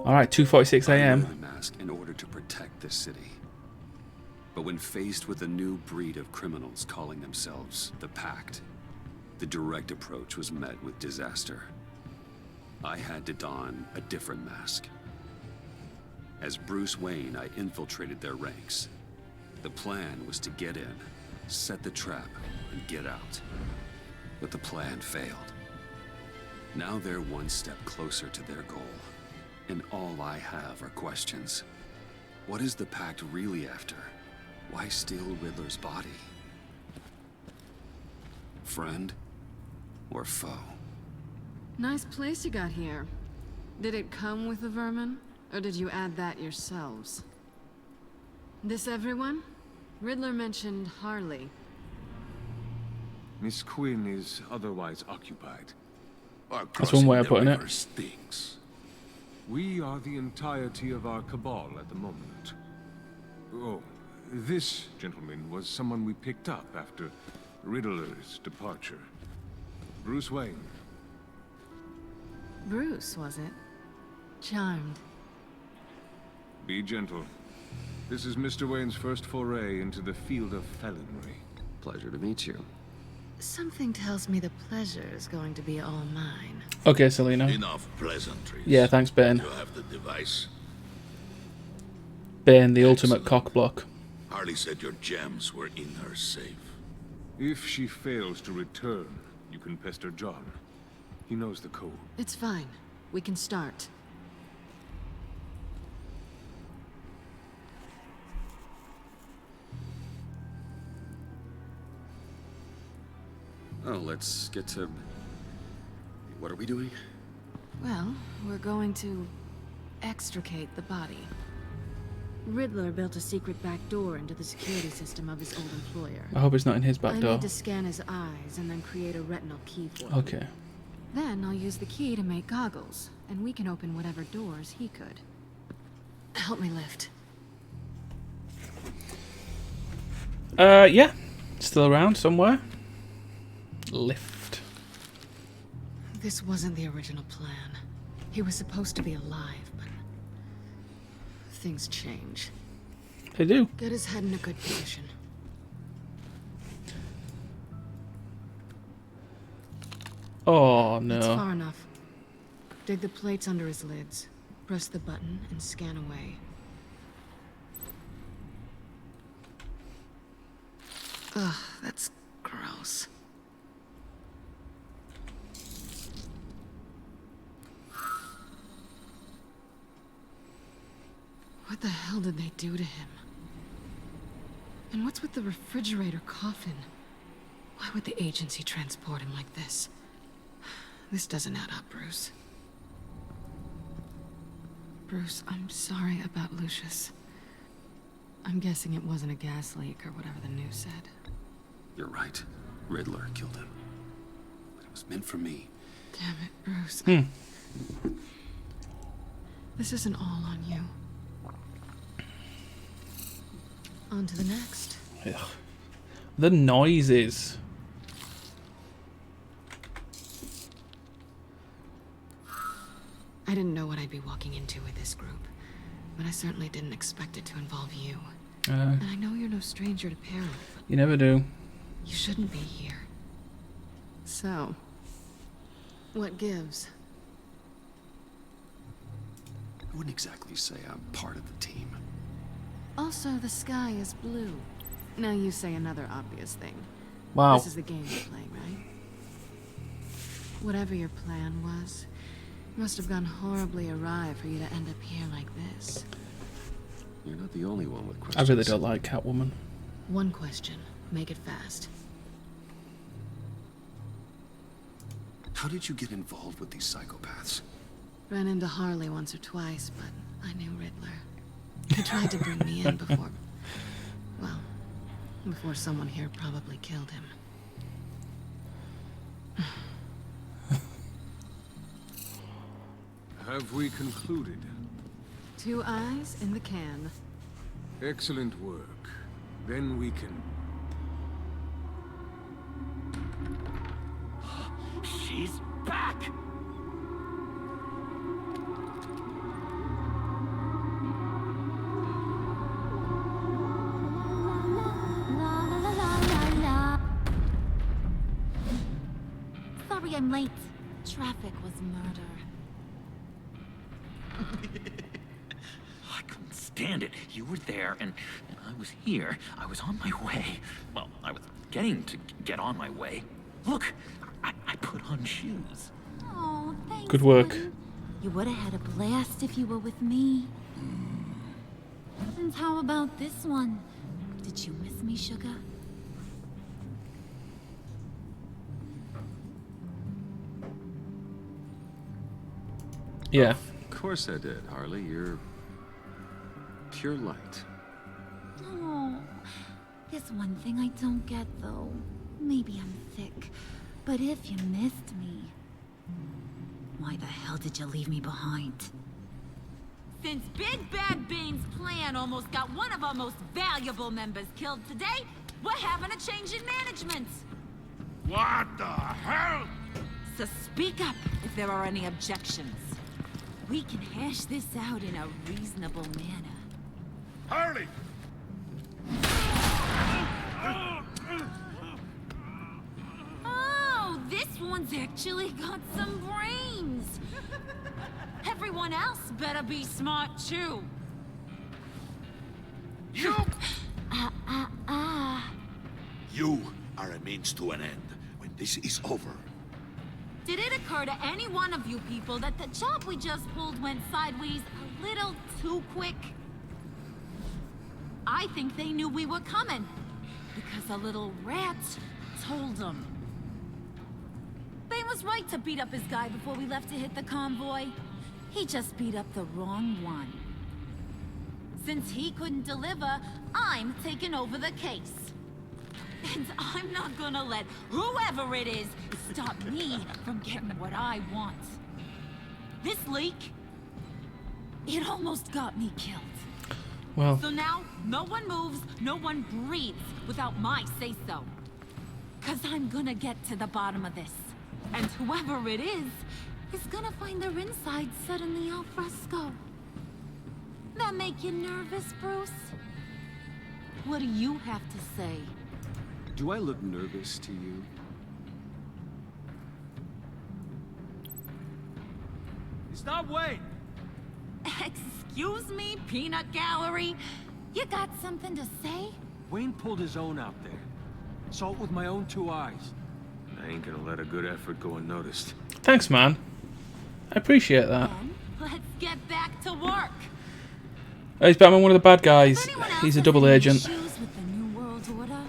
All right, 2:46 a.m. I wear the mask in order to protect this city. But when faced with a new breed of criminals calling themselves the Pact, the direct approach was met with disaster. I had to don a different mask. As Bruce Wayne, I infiltrated their ranks. The plan was to get in, set the trap, and get out. But the plan failed. Now they're one step closer to their goal. And all I have are questions. What is the Pact really after? Why steal Riddler's body? Friend or foe? Nice place you got here. Did it come with the vermin? Or did you add that yourselves? This everyone? Riddler mentioned Harley. Miss Quinn is otherwise occupied. That's one way of putting it. Stinks. We are the entirety of our cabal at the moment. Oh, this gentleman was someone we picked up after Riddler's departure. Bruce Wayne. Bruce, was it? Charmed. Be gentle. This is Mr. Wayne's first foray into the field of felonry. Pleasure to meet you. Something tells me the pleasure is going to be all mine. Okay, Selena. Enough pleasantries. Yeah, thanks, Ben. You have the device. Ben, the ultimate cock block. Harley said your gems were in her safe. If she fails to return, you can pester John. He knows the code. It's fine. We can start. Oh, let's get to... What are we doing? Well, we're going to extricate the body. Riddler built a secret back door into the security system of his old employer. I hope it's not in his back I door. need to scan his eyes and then create a retinal key for him. Okay. Then I'll use the key to make goggles, and we can open whatever doors he could. Help me lift. Yeah. Still around somewhere. Lift. This wasn't the original plan. He was supposed to be alive, but things change. They do. Get his head in a good position. Oh, That's no. far enough. Dig the plates under his lids. Press the button and scan away. Ugh, that's gross. What the hell did they do to him? And what's with the refrigerator coffin? Why would the agency transport him like this? This doesn't add up, Bruce. Bruce, I'm sorry about Lucius. I'm guessing it wasn't a gas leak or whatever the news said. You're right. Riddler killed him. But it was meant for me. Damn it, Bruce. This isn't all on you. On to the next. Ugh. The noises. I didn't know what I'd be walking into with this group, but I certainly didn't expect it to involve you. And I know you're no stranger to peril, but You never do. you shouldn't be here. So, what gives? I wouldn't exactly say I'm part of the team. Also, the sky is blue. Now you say another obvious thing. Wow. This is the game you're playing, right? Whatever your plan was, it must have gone horribly awry for you to end up here like this. You're not the only one with I questions. really don't like Catwoman. One question. Make it fast. How did you get involved with these psychopaths? Ran into Harley once or twice, but I knew Riddler. He tried to bring me in before... Well, before someone here probably killed him. Have we concluded? 2 eyes in the can. Excellent work. Then we can... He's back! Sorry I'm late. Traffic was murder. I couldn't stand it. You were there, and I was here. I was on my way. Well, I was getting to get on my way. Look, I put on shoes. Oh, thanks. Good work. honey. You would have had a blast if you were with me. And how about this one? Did you miss me, sugar? Yeah. Of course I did, Harley. You're pure light. Oh, there's one thing I don't get, though. Maybe I'm thick, but if you missed me, why the hell did you leave me behind? Since Big Bad Bane's plan almost got one of our most valuable members killed today, we're having a change in management. What the hell? So speak up if there are any objections. We can hash this out in a reasonable manner. Harley! Oh, this one's actually got some brains. Everyone else better be smart too. You! Ah. You are a means to an end. When this is over, Did it occur to any one of you people that the job we just pulled went sideways a little too quick? I think they knew we were coming, because a little rat told them. Bane was right to beat up his guy before we left to hit the convoy. He just beat up the wrong one. Since he couldn't deliver, I'm taking over the case. And I'm not gonna let whoever it is stop me from getting what I want. This leak, it almost got me killed. Well, So now, no one moves, no one breathes without my say-so. 'Cause I'm gonna get to the bottom of this. And whoever it is gonna find their inside suddenly al fresco. That make you nervous, Bruce? What do you have to say? Do I look nervous to you? Stop waiting! Excuse me, peanut gallery? You got something to say? Wayne pulled his own out there. Saw it with my own two eyes. I ain't gonna let a good effort go unnoticed. thanks, man. I appreciate that. Then, let's get back to work. He's Batman, one of the bad guys. If anyone else He's a has double any agent. issues with the New World Order,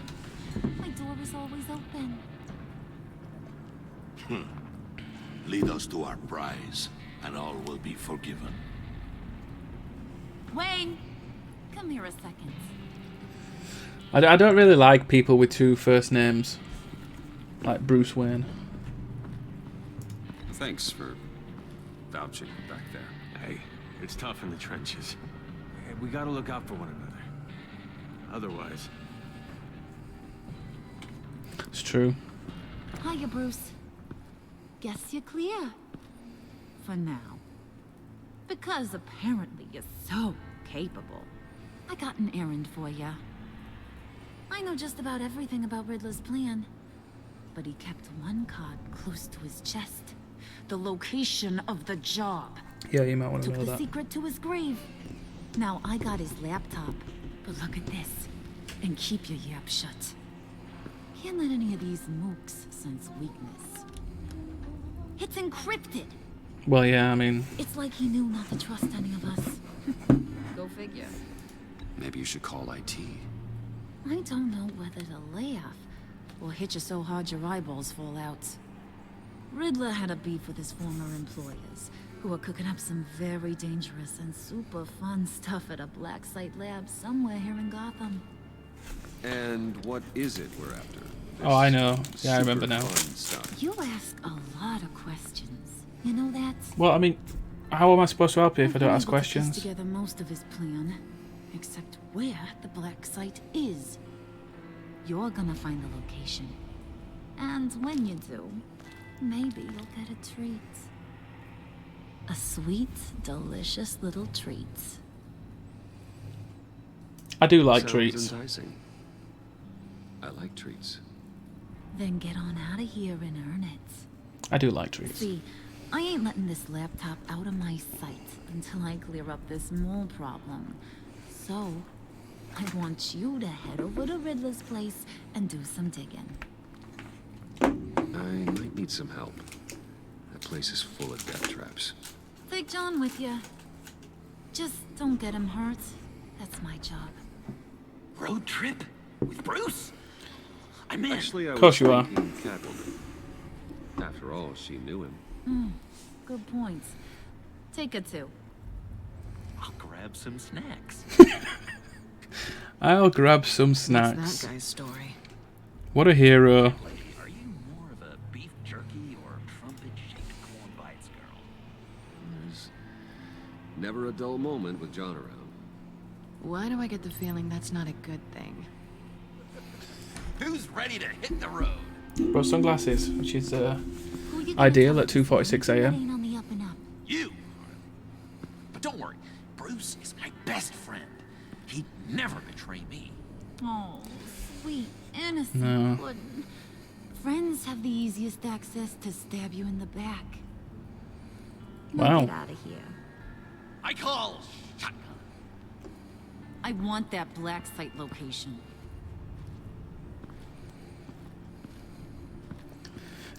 my door is always open. lead us to our prize, and all will be forgiven. Wayne, come here a second. I don't really like people with two first names, like Bruce Wayne. Thanks for vouching back there. Hey, it's tough in the trenches. Hey, we gotta look out for one another. Otherwise... It's true. Hiya, Bruce. Guess you're clear. For now. Because apparently you're so capable. I got an errand for ya. I know just about everything about Riddler's plan. But he kept one card close to his chest. The location of the job. Yeah, you might want to Took know the that. secret to his grave. Now I got his laptop. But look at this. And keep your yap shut. Can't let any of these mooks sense weakness. It's encrypted. Well, yeah, I mean, It's like he knew not to trust any of us. Go figure. Maybe you should call IT. I don't know whether to laugh or hit you so hard your eyeballs fall out. Riddler had a beef with his former employers, who were cooking up some very dangerous and super fun stuff at a black site lab somewhere here in Gotham. And what is it we're after? Oh, I know. This Yeah, I remember super now. fun stuff. You ask a lot of questions. You know that? well, I mean, how am I supposed to help you if I I've don't been ask able to piece questions? together most of his plan, except where the black site is. You're gonna find the location. And when you do, maybe you'll get a treat. A sweet, delicious little treat. I do like Sounds treats. enticing. I like treats. Then get on out of here and earn it. I do like treats. See, I ain't letting this laptop out of my sight until I clear up this mole problem. So, I want you to head over to Riddler's place and do some digging. I might need some help. That place is full of death traps. Take John with you. Just don't get him hurt. That's my job. Road trip? With Bruce? I'm in. Actually, I Of course was you are. thinking Catwoman. After all, she knew him. Good point. Take it too. I'll grab some snacks. I'll grab some What's snacks. that guy's story? What a hero. Lady, are you more of a beef jerky or trumpet-shaped corn bites girl? There's never a dull moment with John around. Why do I get the feeling that's not a good thing? Who's ready to hit the road? Brought sunglasses, which is Who you gonna ideal tell at 2:46 that a.m. ain't on the up and up? You. But don't worry, Bruce is my best friend. He'd never betray me. Oh, sweet, innocent No. puddin'. Friends have the easiest access to stab you in the back. Now Wow. get out of here. I call shotgun. I want that black site location.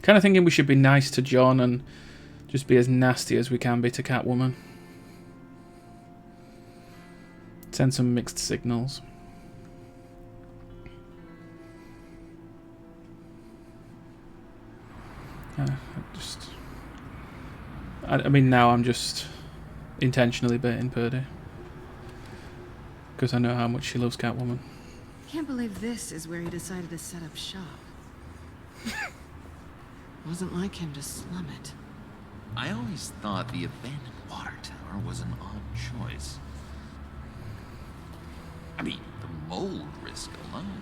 Kind of thinking we should be nice to John and just be as nasty as we can be to Catwoman. Send some mixed signals. I mean, now I'm just intentionally baiting Purdy. Because I know how much she loves Catwoman. Can't believe this is where he decided to set up shop. Wasn't like him to slum it. I always thought the abandoned water tower was an odd choice. I mean, the mold risk alone.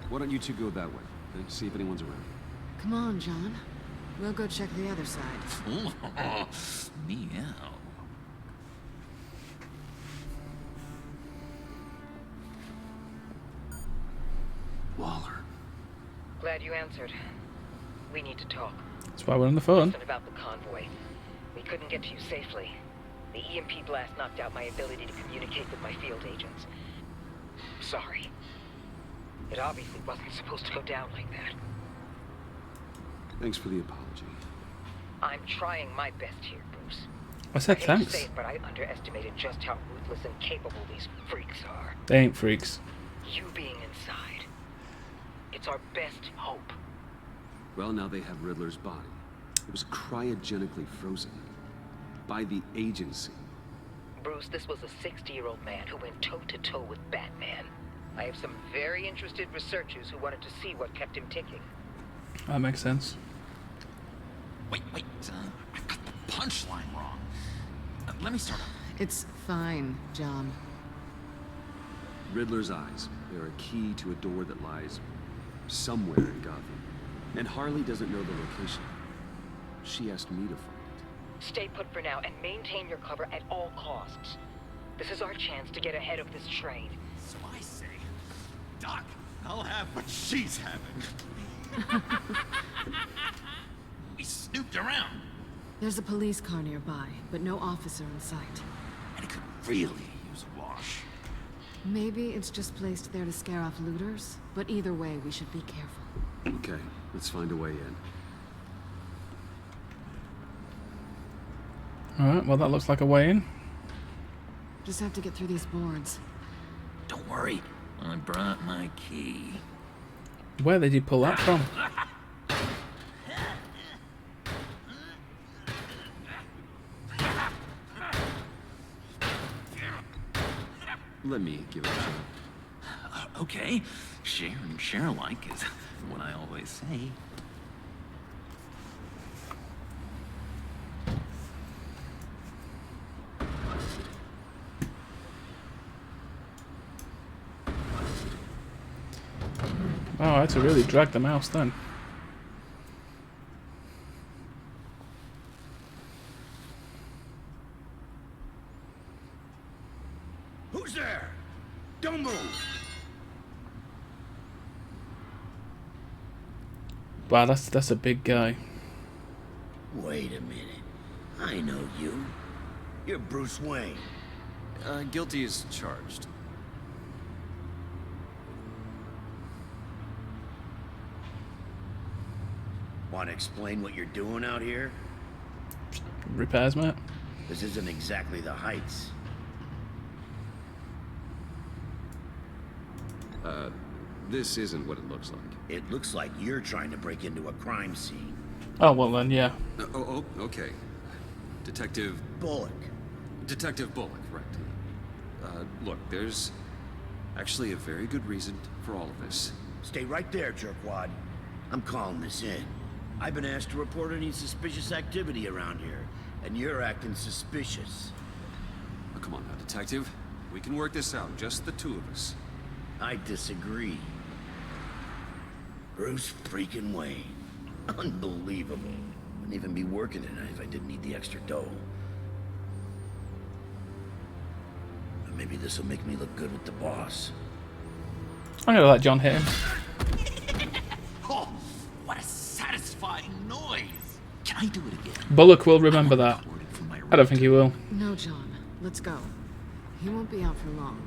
Why don't you two go that way? See if anyone's around. Come on, John. We'll go check the other side. Meow. Waller. Glad you answered. We need to talk. That's why we're on the phone. Listen about the convoy. We couldn't get to you safely. The EMP blast knocked out my ability to communicate with my field agents. Sorry. It obviously wasn't supposed to go down like that. Thanks for the apology. I'm trying my best here, Bruce. I said hate to thanks. say it, but I underestimated just how ruthless and capable these freaks are. They ain't freaks. You being inside. It's our best hope. Well, now they have Riddler's body. It was cryogenically frozen. By the agency. Bruce, this was a 60-year-old man who went toe-to-toe with Batman. I have some very interested researchers who wanted to see what kept him ticking. That makes sense. Wait. I got the punchline wrong. Let me start over. It's fine, John. Riddler's eyes. They're a key to a door that lies somewhere in Gotham. And Harley doesn't know the location. She asked me to find it. Stay put for now and maintain your cover at all costs. This is our chance to get ahead of this train. So I say, Doc, I'll have what she's having. We snooped around, There's a police car nearby, but no officer in sight. and it could really use a wash. Maybe it's just placed there to scare off looters, but either way, we should be careful. Okay, let's find a way in. Alright, well that looks like a way in. Just have to get through these boards. Don't worry, I brought my key. Where did he pull that from? Let me give it a shot. Okay, share and share alike is what I always say. Oh, I had to really drag the mouse then. Don't move! Wow, that's a big guy. Wait a minute. I know you. You're Bruce Wayne. Guilty as charged. Want to explain what you're doing out here? Repairs, mate. This isn't exactly the Heights. This isn't what it looks like. It looks like you're trying to break into a crime scene. Oh, well then, yeah. Okay. Detective Bullock. Bullock, right. Look, there's actually a very good reason for all of this. Stay right there, jerkwad. I'm calling this in. I've been asked to report any suspicious activity around here, and you're acting suspicious. Oh, come on now, Detective. We can work this out, just the two of us. I disagree. Bruce freaking Wayne. Unbelievable. Wouldn't even be working tonight if I didn't need the extra dough. But maybe this'll make me look good with the boss. I'm gonna let John hit him. Oh, what a satisfying noise! Can I do it again? Bullock will remember that. I don't think he will. No, John. Let's go. He won't be out for long.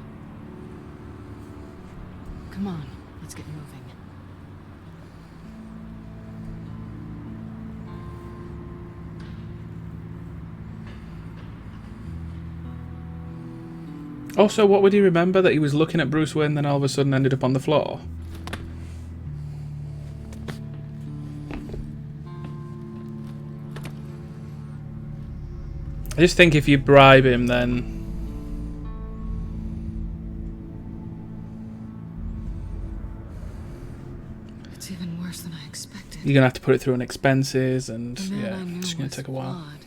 Come on, let's get moving. Also, what would he remember? That he was looking at Bruce Wayne, then all of a sudden ended up on the floor? I just think if you bribe him, then It's even worse than I expected. you're gonna have to put it through an expenses, and The man I yeah, knew it's gonna was take a while. flawed,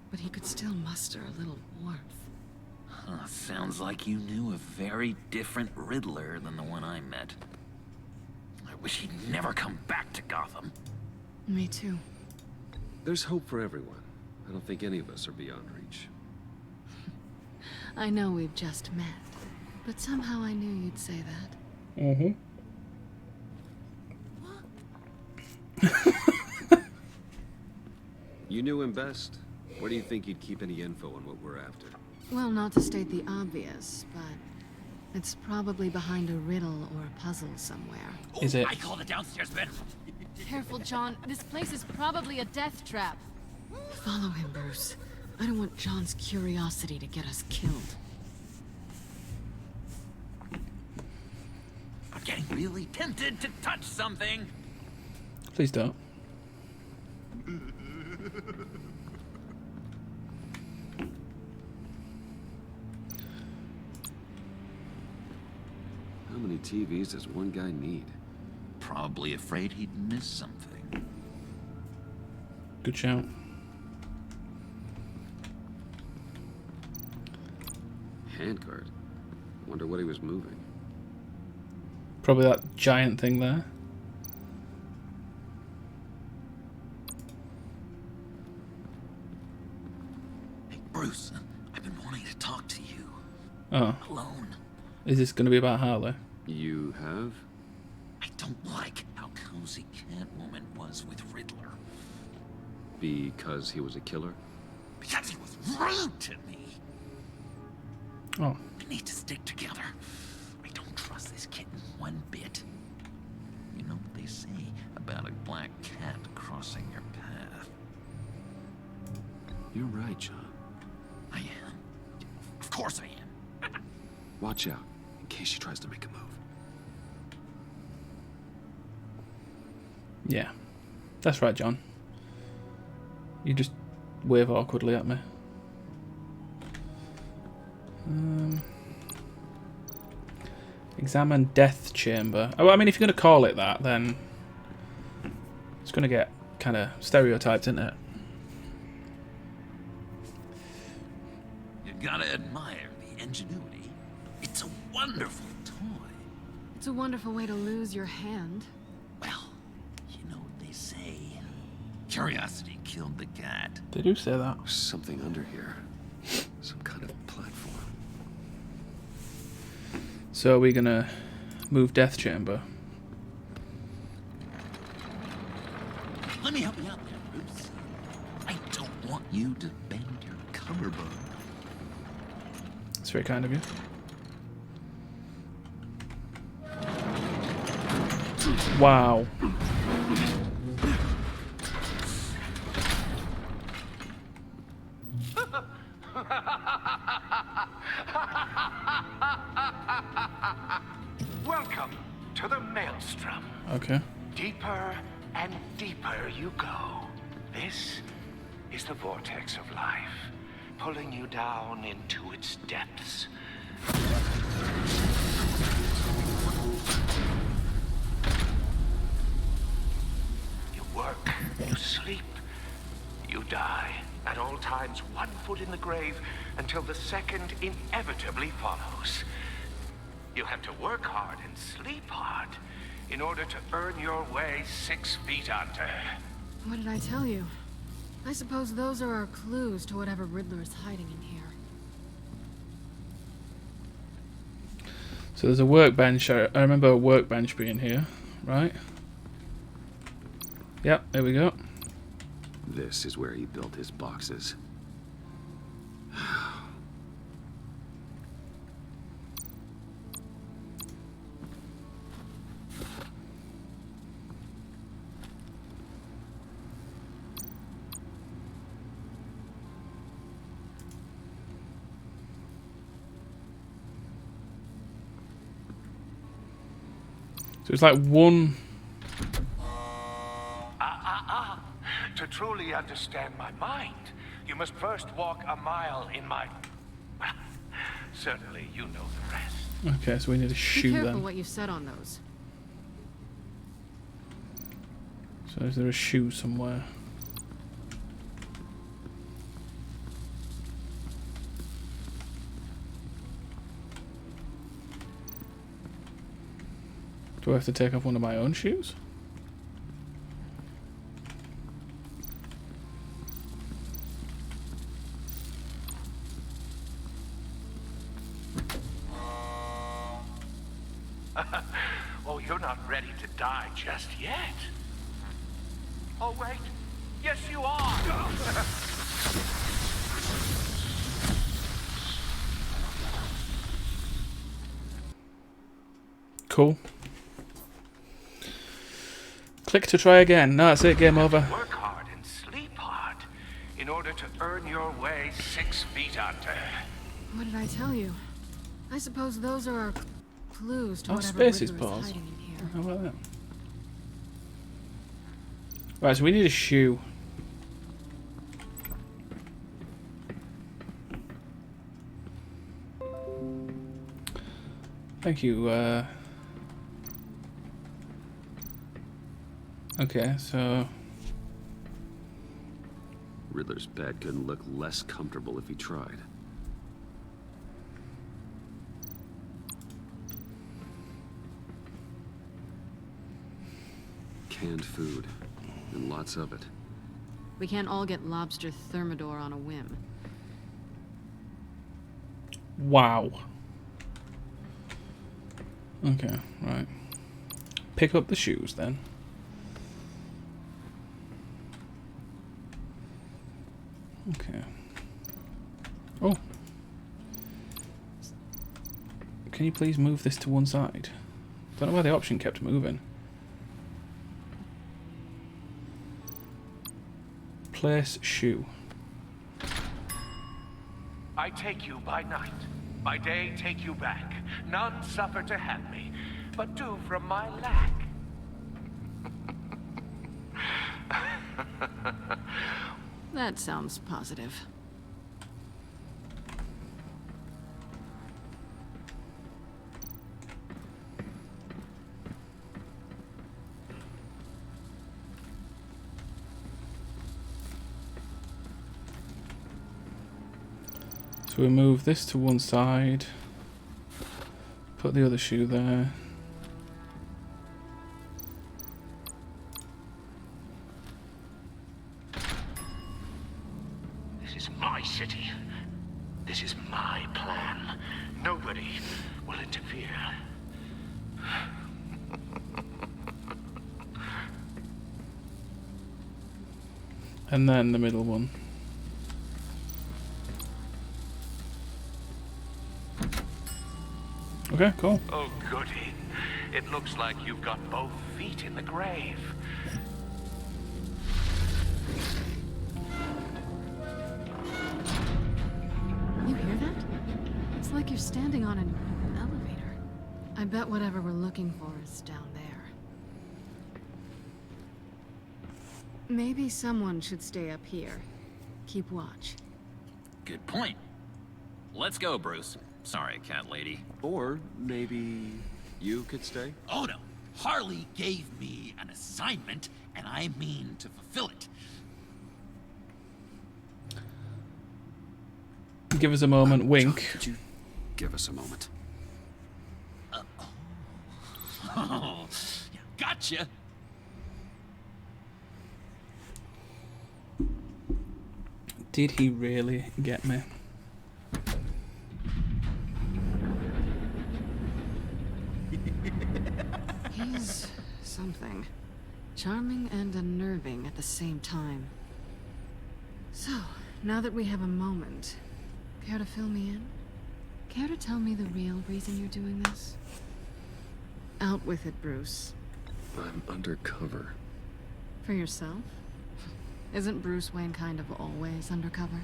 but he could still muster a little warmth. Sounds like you knew a very different Riddler than the one I met. I wish he'd never come back to Gotham. Me too. There's hope for everyone. I don't think any of us are beyond reach. I know we've just met, but somehow I knew you'd say that. Mm-hmm. You knew him best. Where do you think he'd keep any info on what we're after? Well, not to state the obvious, but it's probably behind a riddle or a puzzle somewhere. Is it? I call the downstairs bedroom. Careful, John. This place is probably a death trap. Follow him, Bruce. I don't want John's curiosity to get us killed. I'm getting really tempted to touch something. Please don't. How many TVs does one guy need? Probably afraid he'd miss something. Good shout. Handcart. Wonder what he was moving. Probably that giant thing there. Hey, Bruce, I've been wanting to talk to you. Oh. Alone. Is this going to be about Harley? You have? I don't like how cozy Catwoman was with Riddler. Because he was a killer? Because he was rude to me. Oh. We need to stick together. I don't trust this kitten one bit. You know what they say about a black cat crossing your path. You're right, John. I am. Of course I am. Watch out, in case she tries to make a move. Yeah. That's right, John. You just wave awkwardly at me. Examine death chamber. Oh, I mean, if you're going to call it that, then it's going to get kind of stereotyped, isn't it? You gotta admire the ingenuity. It's a wonderful toy. It's a wonderful way to lose your hand. Well, you know what they say. Curiosity killed the cat. They do say that. There's something under here. Some kind of platform. So we're gonna move Death Chamber. Let me help you out there, Bruce. I don't want you to bend your cummerbund. That's very kind of you. Wow. Welcome to the Maelstrom. Okay. Deeper and deeper you go. This is the vortex of life, pulling you down into its depths. You work, you sleep, you die. At all times, 1 foot in the grave until the second inevitably follows. You have to work hard and sleep hard in order to earn your way 6 feet under. What did I tell you? I suppose those are our clues to whatever Riddler is hiding in here. So there's a workbench. I remember a workbench being here, right? Yep, there we go. This is where he built his boxes. So it's like one. To truly understand my mind, you must first walk a mile in my... Well, certainly you know the rest. Okay, so we need to Be shoot careful them. what you said on those. So is there a shoe somewhere? Do I have to take off one of my own shoes? Oh, you're not ready to die just yet. Oh, wait. Yes, you are. Cool. Click to try again. No, that's it. Game over. Work hard and sleep hard in order to earn your way 6 feet under. What did I tell you? I suppose those are our clues to Oh, whatever space is Riddler is paused. hiding in here. How about that? Right, so we need a shoe. Thank you. Okay, so Riddler's bed couldn't look less comfortable if he tried. Canned food, and lots of it. We can't all get lobster thermidor on a whim. wow. Okay, right. Pick up the shoes then. Okay. Oh. Can you please move this to one side? Don't know why the option kept moving. Place shoe. I take you by night. By day, take you back. None suffer to have me, but do from my lack. That sounds positive. So we move this to one side. Put the other shoe there. This is my city. This is my plan. Nobody will interfere. fear. And then the middle one. Okay, cool. Oh, goody. It looks like you've got both feet in the grave. You hear that? It's like you're standing on an elevator. I bet whatever we're looking for is down there. Maybe someone should stay up here. Keep watch. Good point. Let's go, Bruce. Sorry, cat lady. Or maybe you could stay? Oh no. Harley gave me an assignment, and I mean to fulfill it. Give us a moment, wink. Could you give us a moment? Oh, yeah, gotcha. Did he really get me? He's something. Charming and unnerving at the same time. So, now that we have a moment, care to fill me in? Care to tell me the real reason you're doing this? Out with it, Bruce. I'm undercover. For yourself? Isn't Bruce Wayne kind of always undercover?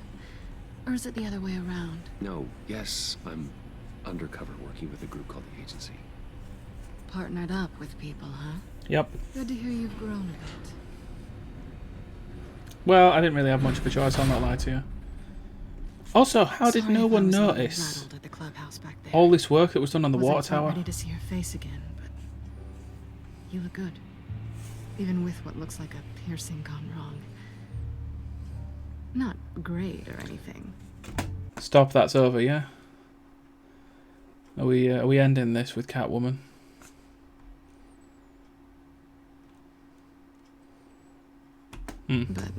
Or is it the other way around? No, yes, I'm undercover working with a group called the Agency. Partnered up with people, huh? Yep. Good to hear you've grown a bit. Well, I didn't really have much of a choice, I'll not lie to you. Also, how did Sorry no if I one was a little notice rattled at the clubhouse back there. all this work that was done on the water Wasn't quite tower? ready to see her face again, but you look good. Even with what looks like a piercing gone wrong. Not great or anything. Stop, that's over, yeah? Are we ending this with Catwoman? But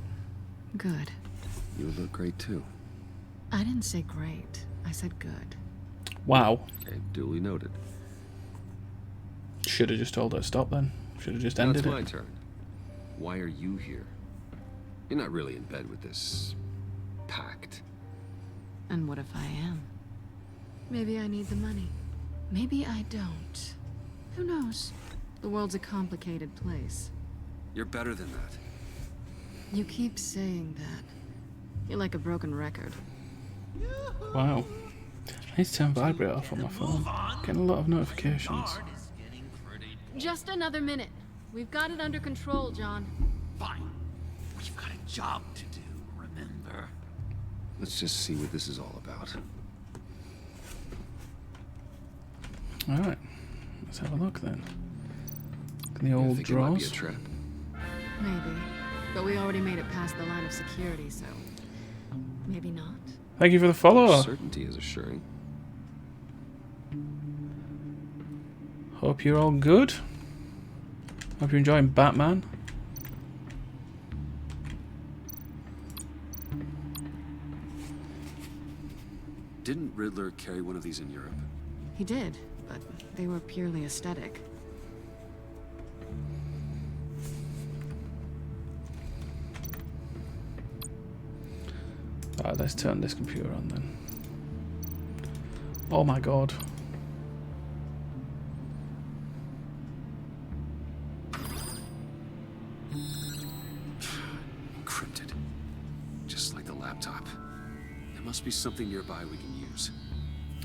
good. You look great too. I didn't say great. I said good. Wow. Okay, duly noted. Should have just told her to stop then. Should have just Now ended it's my it. turn. Why are you here? You're not really in bed with this pact. And what if I am? Maybe I need the money. Maybe I don't. Who knows? The world's a complicated place. You're better than that. You keep saying that. You're like a broken record. Wow. I need to turn vibrate off on my phone. Getting a lot of notifications. Just another minute. We've got it under control, John. Fine. We've got a job to do, remember? Let's just see what this is all about. Alright. Let's have a look then. Look in the You old think it might be a drawers. trap? Maybe. But we already made it past the line of security, so maybe not. Thank you for the follow. Certainty is assuring. Hope you're all good. Hope you're enjoying Batman. Didn't Riddler carry one of these in Europe? He did, but they were purely aesthetic. Alright, let's turn this computer on then. Oh my god. Encrypted. Just like the laptop. There must be something nearby we can use.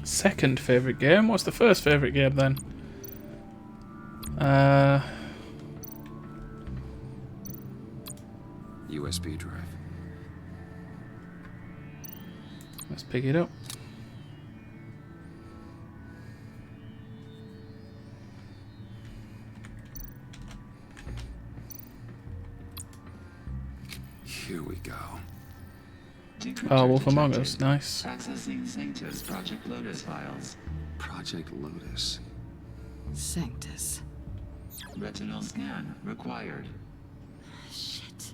Second favourite game? What's the first favourite game then? USB drive. Let's pick it up. Here we go. Oh, Wolf Among Us, nice. Accessing Sanctus Project Lotus files. Project Lotus. Sanctus. Retinal scan required. Shit.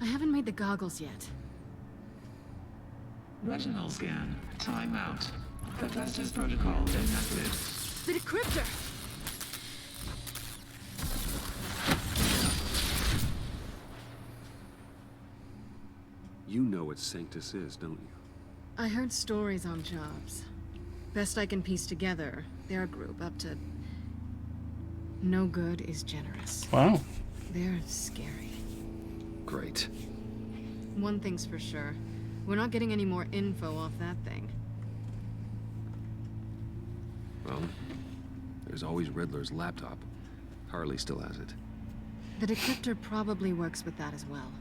I haven't made the goggles yet. Retinal scan. Timeout. Hephaestus protocol enacted. The decryptor! You know what Sanctus is, don't you? I heard stories on jobs. Best I can piece together, they're a group up to... No good is generous. Wow. They're scary. Great. One thing's for sure. We're not getting any more info off that thing. Well, there's always Riddler's laptop. Harley still has it. The decryptor probably works with that as well.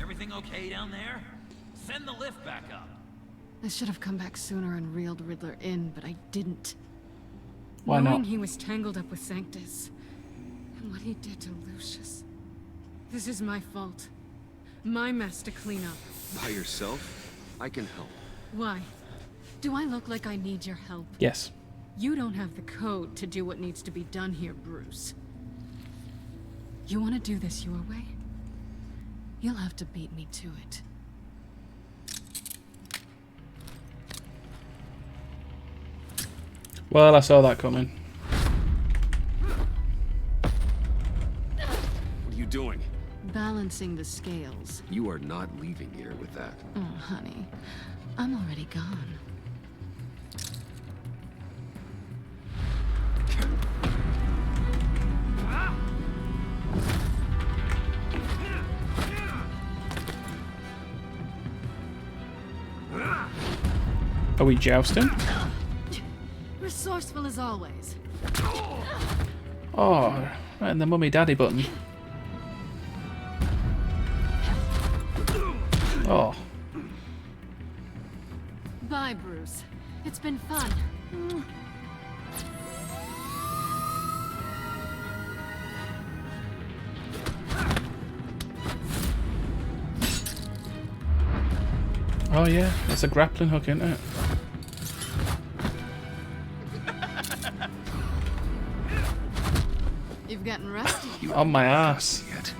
Everything okay down there? Send the lift back up. I should have come back sooner and reeled Riddler in, but I didn't. Why Knowing not? he was tangled up with Sanctus, and what he did to Lucius. This is my fault. My mess to clean up. By yourself? I can help. Why? Do I look like I need your help? Yes. You don't have the code to do what needs to be done here, Bruce. You want to do this your way? You'll have to beat me to it. Well, I saw that coming. What are you doing? Balancing the scales. You are not leaving here with that. Oh, honey. I'm already gone. Are we jousting? Resourceful as always. Oh, right in the mummy daddy button. Oh. Bye, Bruce. It's been fun. Oh yeah, it's a grappling hook, isn't it? You've gotten rusty. On my ass. Yet.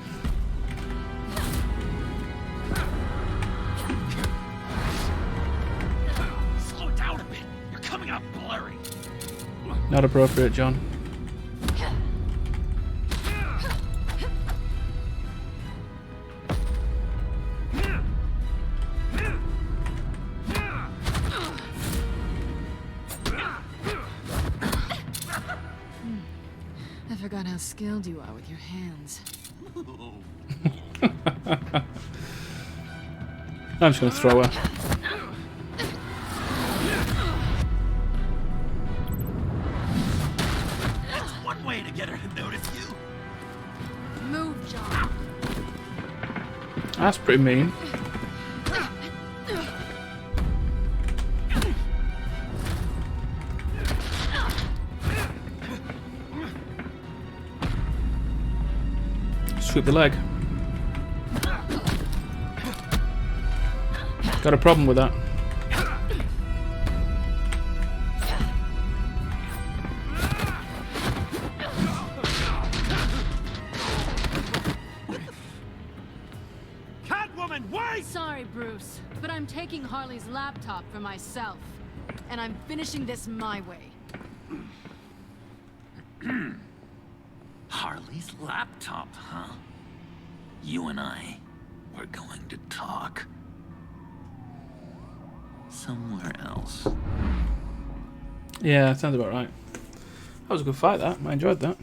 Slow it down a bit. You're coming out blurry. Not appropriate, John. I forgot how skilled you are with your hands. I'm just gonna throw her. That's one way to get her to notice you. Move, John. That's pretty mean. Sweep the leg. Got a problem with that. Catwoman, wait! Sorry, Bruce, but I'm taking Harley's laptop for myself. And I'm finishing this my way. Harley's laptop, huh? You and I, we're going to talk. Somewhere else. Yeah, that sounds about right. That was a good fight, that. I enjoyed that.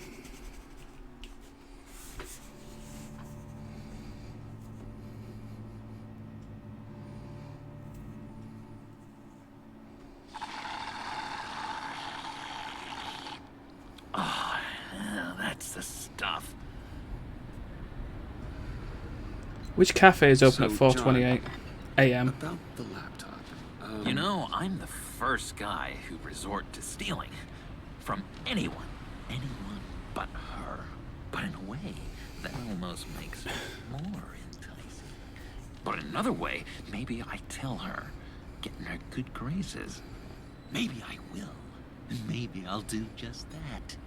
Oh, yeah, that's the stuff. Which cafe is open at So, 4:28 a.m.? About the laptop. You know, I'm the first guy who resort to stealing. From anyone. Anyone but her. But in a way, that almost makes it more enticing. But in another way, maybe I tell her, get in her good graces. Maybe I will. And maybe I'll do just that.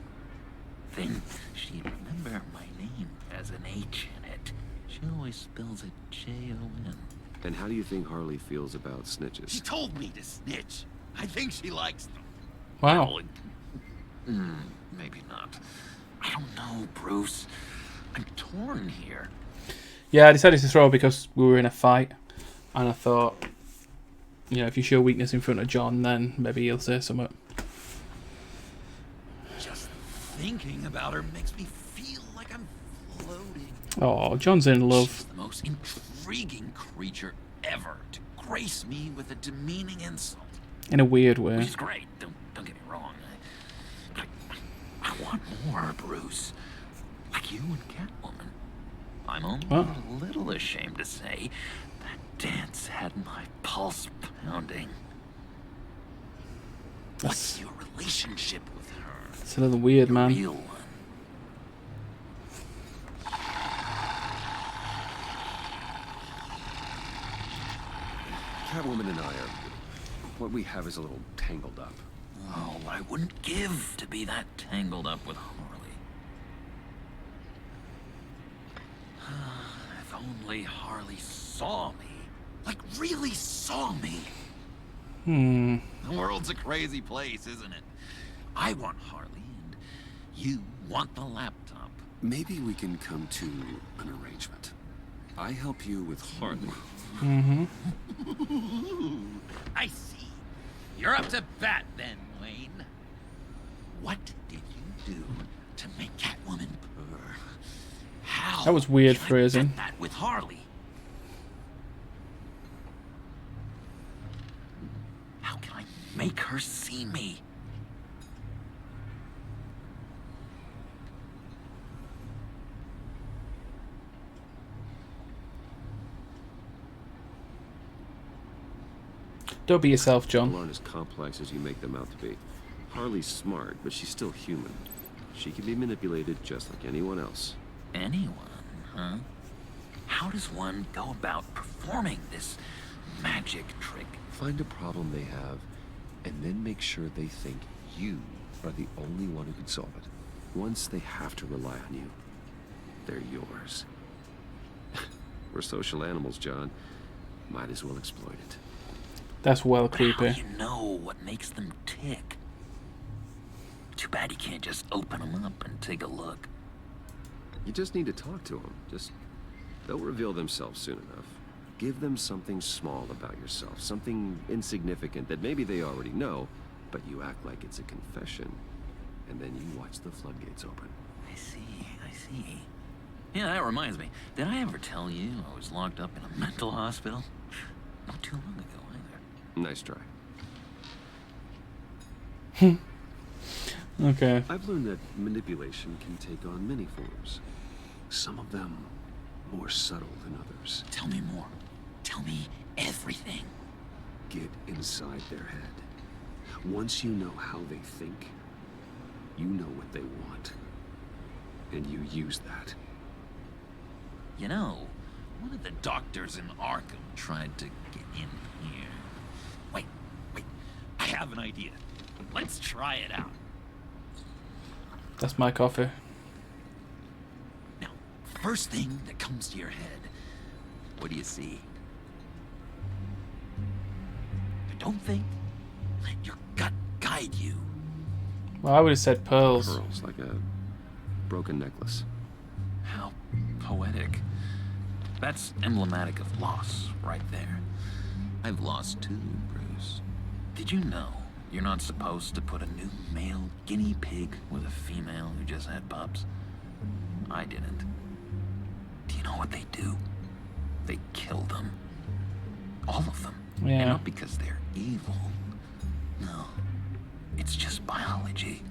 Then she'd remember my name has an H in it. She always spells it J-O-N. And how do you think Harley feels about She snitches? told me to snitch. I think she likes them. Wow. Well, Maybe not. I don't know, Bruce. I'm torn here. Yeah, I decided to throw because we were in a fight, and I thought, you know, if you show weakness in front of John, then maybe he'll say something. Just thinking about her makes me feel like I'm floating. Oh, John's in love. She's the most intriguing creature ever to grace me with a demeaning insult. In a weird way. Which is great. Don't get me wrong. I want more, Bruce. Like you and Catwoman. I'm only a little ashamed to say that dance had my pulse pounding. What's your relationship with her? It's another weird, man. Real one. Catwoman and I are... what we have is a little tangled up. Oh, I wouldn't give to be that tangled up with Harley. If only Harley saw me. Like, really saw me. The world's a crazy place, isn't it? I want Harley, and you want the laptop. Maybe we can come to an arrangement. I help you with Harley. I see. You're up to bat then, Wayne. What did you do to make Catwoman purr? How That was weird can I phrasing. get that with Harley? How can I make her see me? Don't be yourself, John. People aren't as complex as you make them out to be. Harley's smart, but she's still human. She can be manipulated just like anyone else. Anyone, huh? How does one go about performing this magic trick? Find a problem they have, and then make sure they think you are the only one who can solve it. Once they have to rely on you, they're yours. We're social animals, John. Might as well exploit it. That's well But how creepy. do you know what makes them tick? Too bad you can't just open them up and take a look. You just need to talk to them. They'll reveal themselves soon enough. Give them something small about yourself, something insignificant that maybe they already know, but you act like it's a confession, and then you watch the floodgates open. I see. Yeah, that reminds me. Did I ever tell you I was locked up in a mental hospital? Not too long ago either. Nice try. Okay. I've learned that manipulation can take on many forms. Some of them more subtle than others. Tell me more. Tell me everything. Get inside their head. Once you know how they think, you know what they want. And you use that. You know, one of the doctors in Arkham tried to get in here. Wait. I have an idea. Let's try it out. That's my coffee. Now, first thing that comes to your head, what do you see? But don't think. Let your gut guide you. Well, I would have said pearls. Pearls, like a broken necklace. How poetic. That's emblematic of loss, right there. I've lost too, Bruce. Did you know you're not supposed to put a new male guinea pig with a female who just had pups? I didn't. Do you know what they do? They kill them. All of them. Yeah. And not because they're evil. No. It's just biology.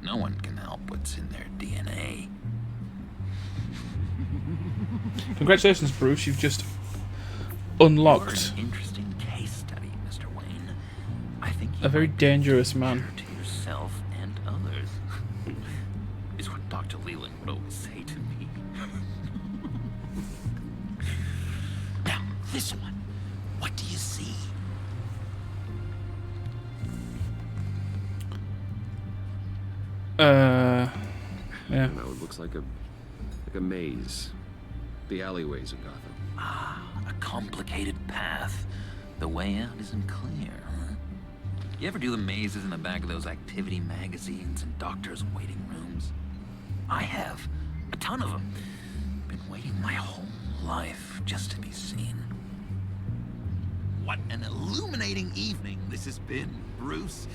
No one can help what's in their DNA. Congratulations, Bruce. You've just You're unlocked an interesting case study, Mr. Wayne. I think you a very might be dangerous man. to yourself and others. Is what Dr. Leland would always say to me. Now, this one. What do you see? Yeah. Now it looks like a maze. The alleyways of Gotham. Ah, a complicated path. The way out isn't clear, huh? You ever do the mazes in the back of those activity magazines and doctors' waiting rooms? I have. A ton of them. Been waiting my whole life just to be seen. What an illuminating evening this has been, Bruce.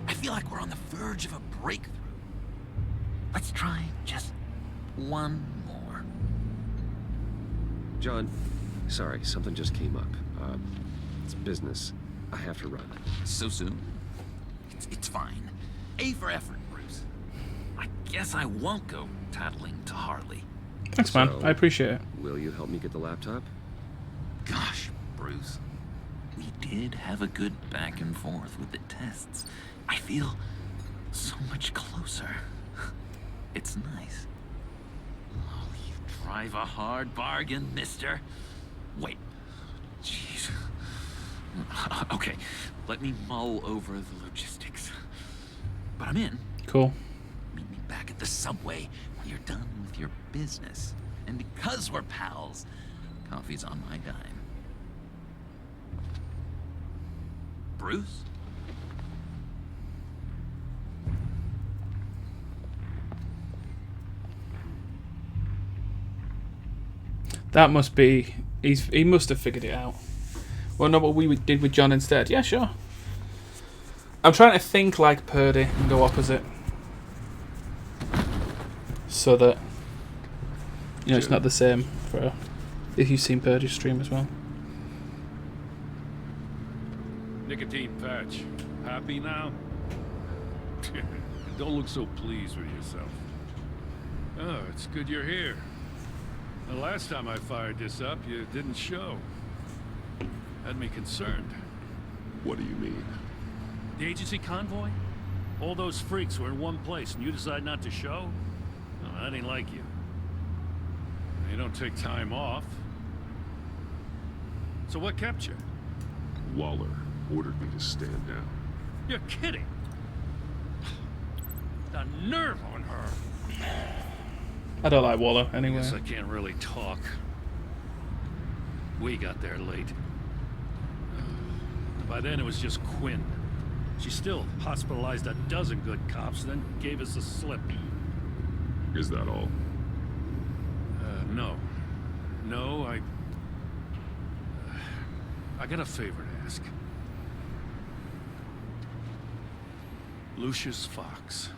I feel like we're on the verge of a breakthrough. Let's try just one more. John, sorry, something just came up. It's business. I have to run. So soon? It's fine. A for effort, Bruce. I guess I won't go tattling to Harley. Thanks, man. I appreciate it. Will you help me get the laptop? Gosh, Bruce. We did have a good back and forth with the tests. I feel so much closer. It's nice. Oh, you drive a hard bargain, mister. Wait. Jeez. Okay, let me mull over the logistics. But I'm in. Cool. Meet me back at the subway when you're done with your business. And because we're pals, coffee's on my dime. Bruce? That must be... He must have figured it out. Well, not what we did with John instead. Yeah, sure. I'm trying to think like Purdy and go opposite. So that... You know, it's not the same for... If you've seen Purdy's stream as well. Nicotine patch. Happy now? Don't look so pleased with yourself. Oh, it's good you're here. The last time I fired this up, you didn't show. Had me concerned. What do you mean? The agency convoy? All those freaks were in one place and you decide not to show? No, that ain't like you. You don't take time off. So what kept you? Waller ordered me to stand down. You're kidding. The nerve on her. I don't like Waller anyway. Guess I can't really talk. We got there late. By then it was just Quinn. She still hospitalized a dozen good cops, then gave us the slip. Is that all? No. No, I got a favor to ask. Lucius Fox.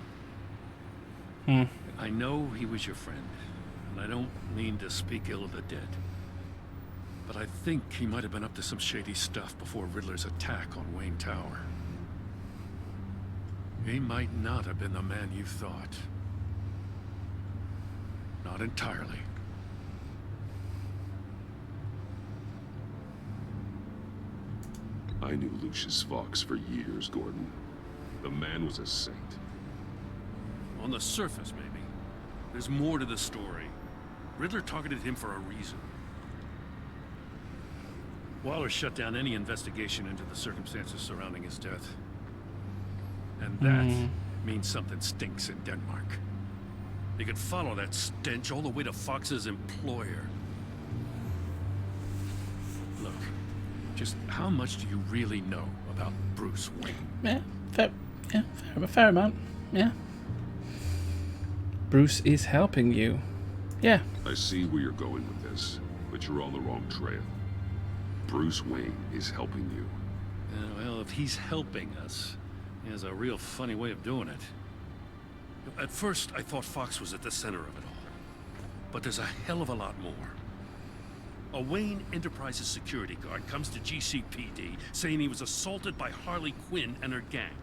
I know he was your friend, and I don't mean to speak ill of the dead. But I think he might have been up to some shady stuff before Riddler's attack on Wayne Tower. He might not have been the man you thought. Not entirely. I knew Lucius Fox for years, Gordon. The man was a saint. On the surface, maybe. There's more to the story. Riddler targeted him for a reason. Waller shut down any investigation into the circumstances surrounding his death. And that means something stinks in Denmark. You could follow that stench all the way to Fox's employer. Look, just how much do you really know about Bruce Wayne? Fair amount. Yeah. Bruce is helping you. Yeah. I see where you're going with this, but you're on the wrong trail. Bruce Wayne is helping you. Well, if he's helping us, he has a real funny way of doing it. At first, I thought Fox was at the center of it all. But there's a hell of a lot more. A Wayne Enterprises security guard comes to GCPD saying he was assaulted by Harley Quinn and her gang.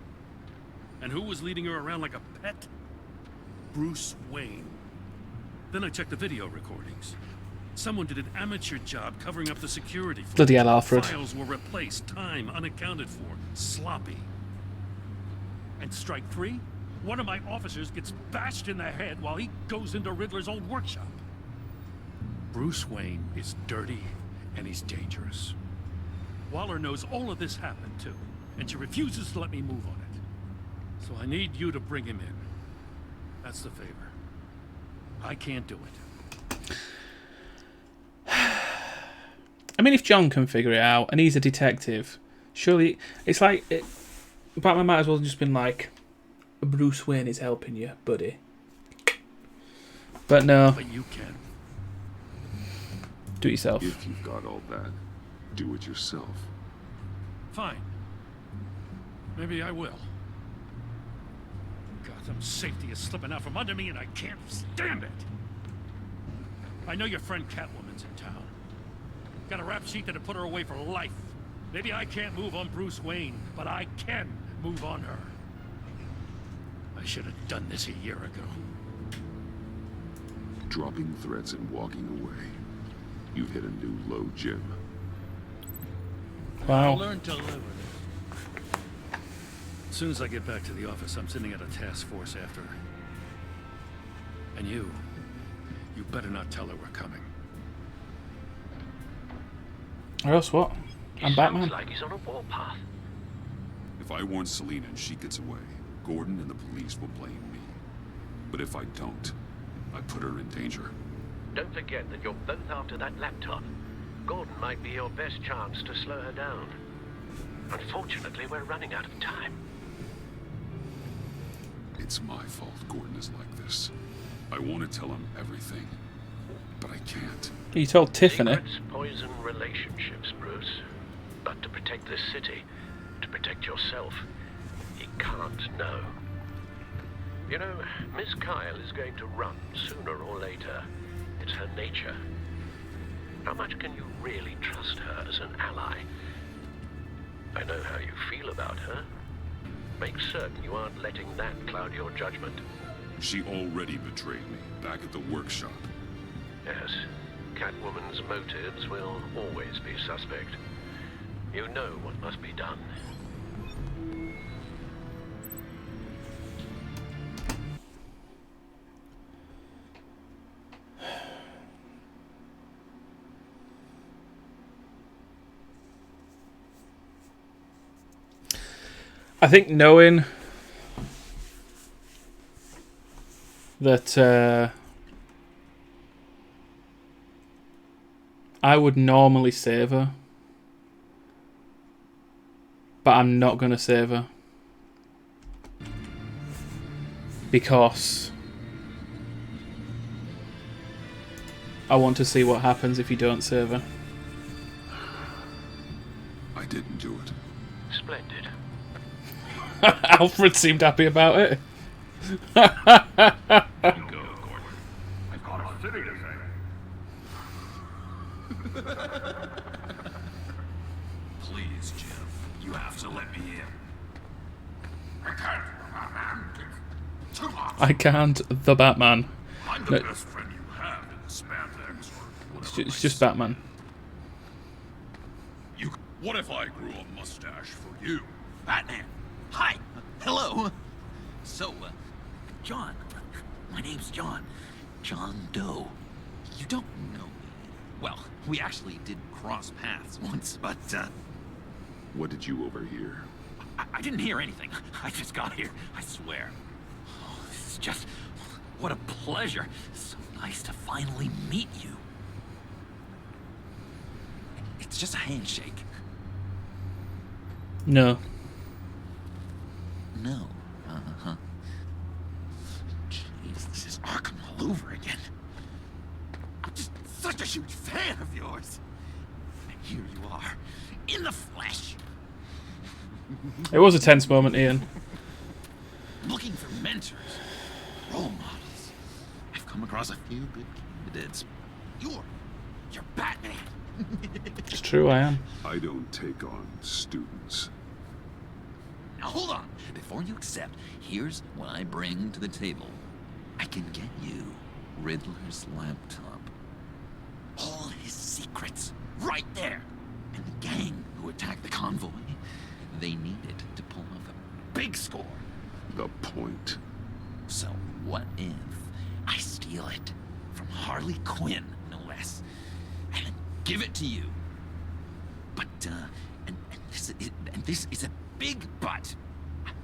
And who was leading her around like a pet? Bruce Wayne. Then I checked the video recordings. Someone did an amateur job covering up the security footage. Bloody hell, Alfred. Files were replaced, time unaccounted for, sloppy. And strike three? One of my officers gets bashed in the head while he goes into Riddler's old workshop. Bruce Wayne is dirty and he's dangerous. Waller knows all of this happened too, and she refuses to let me move on it. So I need you to bring him in. That's the favor. I can't do it. I mean, if John can figure it out, and he's a detective, surely it's like Batman might as well have just been like, Bruce Wayne is helping you, buddy. But no. But you can. Do it yourself. If you've got all that, do it yourself. Fine. Maybe I will. Gotham's safety is slipping out from under me and I can't stand it. I know your friend Catwoman's in town. Got a rap sheet that'll put her away for life. Maybe I can't move on Bruce Wayne, but I can move on her. I should have done this a year ago. Dropping threats and walking away. You've hit a new low, Jim. Wow. I'll learn to live with it. As soon as I get back to the office, I'm sending out a task force after her. And you better not tell her we're coming. Or else what? I'm Batman. Sounds like he's on a warpath. If I warn Selina and she gets away, Gordon and the police will blame me. But if I don't, I put her in danger. Don't forget that you're both after that laptop. Gordon might be your best chance to slow her down. Unfortunately, we're running out of time. It's my fault Gordon is like this. I want to tell him everything, but I can't. You told Tiffany. Secrets poison relationships, Bruce. But to protect this city, to protect yourself, he can't know. You know, Miss Kyle is going to run sooner or later. It's her nature. How much can you really trust her as an ally? I know how you feel about her. Make certain you aren't letting that cloud your judgment. She already betrayed me back at the workshop. Yes, Catwoman's motives will always be suspect. You know what must be done. I think knowing that I would normally save her, but I'm not going to save her because I want to see what happens if you don't save her. I didn't do it. Splendid. Alfred seemed happy about it. Go, Gordon. I've got a city to save. Please, Jim. You have to let me in. I can't, man. Too much. I can't. The Batman. I'm the best friend you have in the spandex or whatever. It's just Batman. What if I grew a mustache for you? Batman. Hi. Hello. So, John. My name's John. John Doe. You don't know me. Well, we actually did cross paths once, but, What did you overhear? I didn't hear anything. I just got here, I swear. Oh, this is just... what a pleasure. So nice to finally meet you. It's just a handshake. No. No. Uh-huh. Jeez, this is Arkham all over again. I'm just such a huge fan of yours. And here you are, in the flesh. It was a tense moment, Ian. Looking for mentors, role models. I've come across a few good candidates. You're Batman. It's true, I am. I don't take on students. Now hold on. Before you accept, here's what I bring to the table. I can get you Riddler's laptop. All his secrets, right there. And the gang who attacked the convoy, they need it to pull off a big score. The point. So what if I steal it from Harley Quinn, no less, and then give it to you? But, and this is a big but.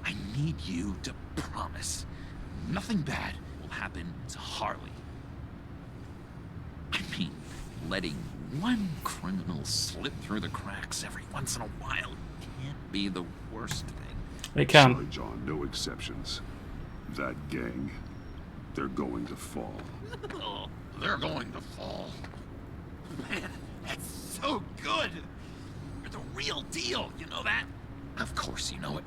I need you to promise nothing bad will happen to Harley. I mean, letting one criminal slip through the cracks every once in a while can't be the worst thing. It can. Sorry, John, no exceptions. That gang, they're going to fall. Oh, they're going to fall. Man, that's so good. You're the real deal, you know that? Of course you know it.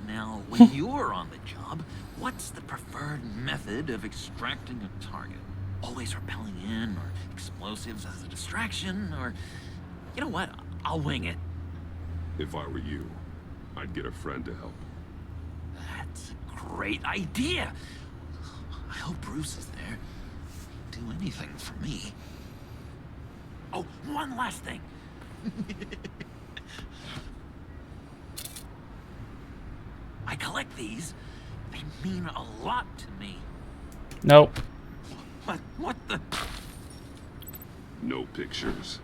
Now, when you're on the job, what's the preferred method of extracting a target? Always rappelling in, or explosives as a distraction, or... You know what? I'll wing it. If I were you, I'd get a friend to help. That's a great idea. I hope Bruce is there. Do anything for me. Oh, one last thing. I collect these. They mean a lot to me. Nope. What the? No pictures.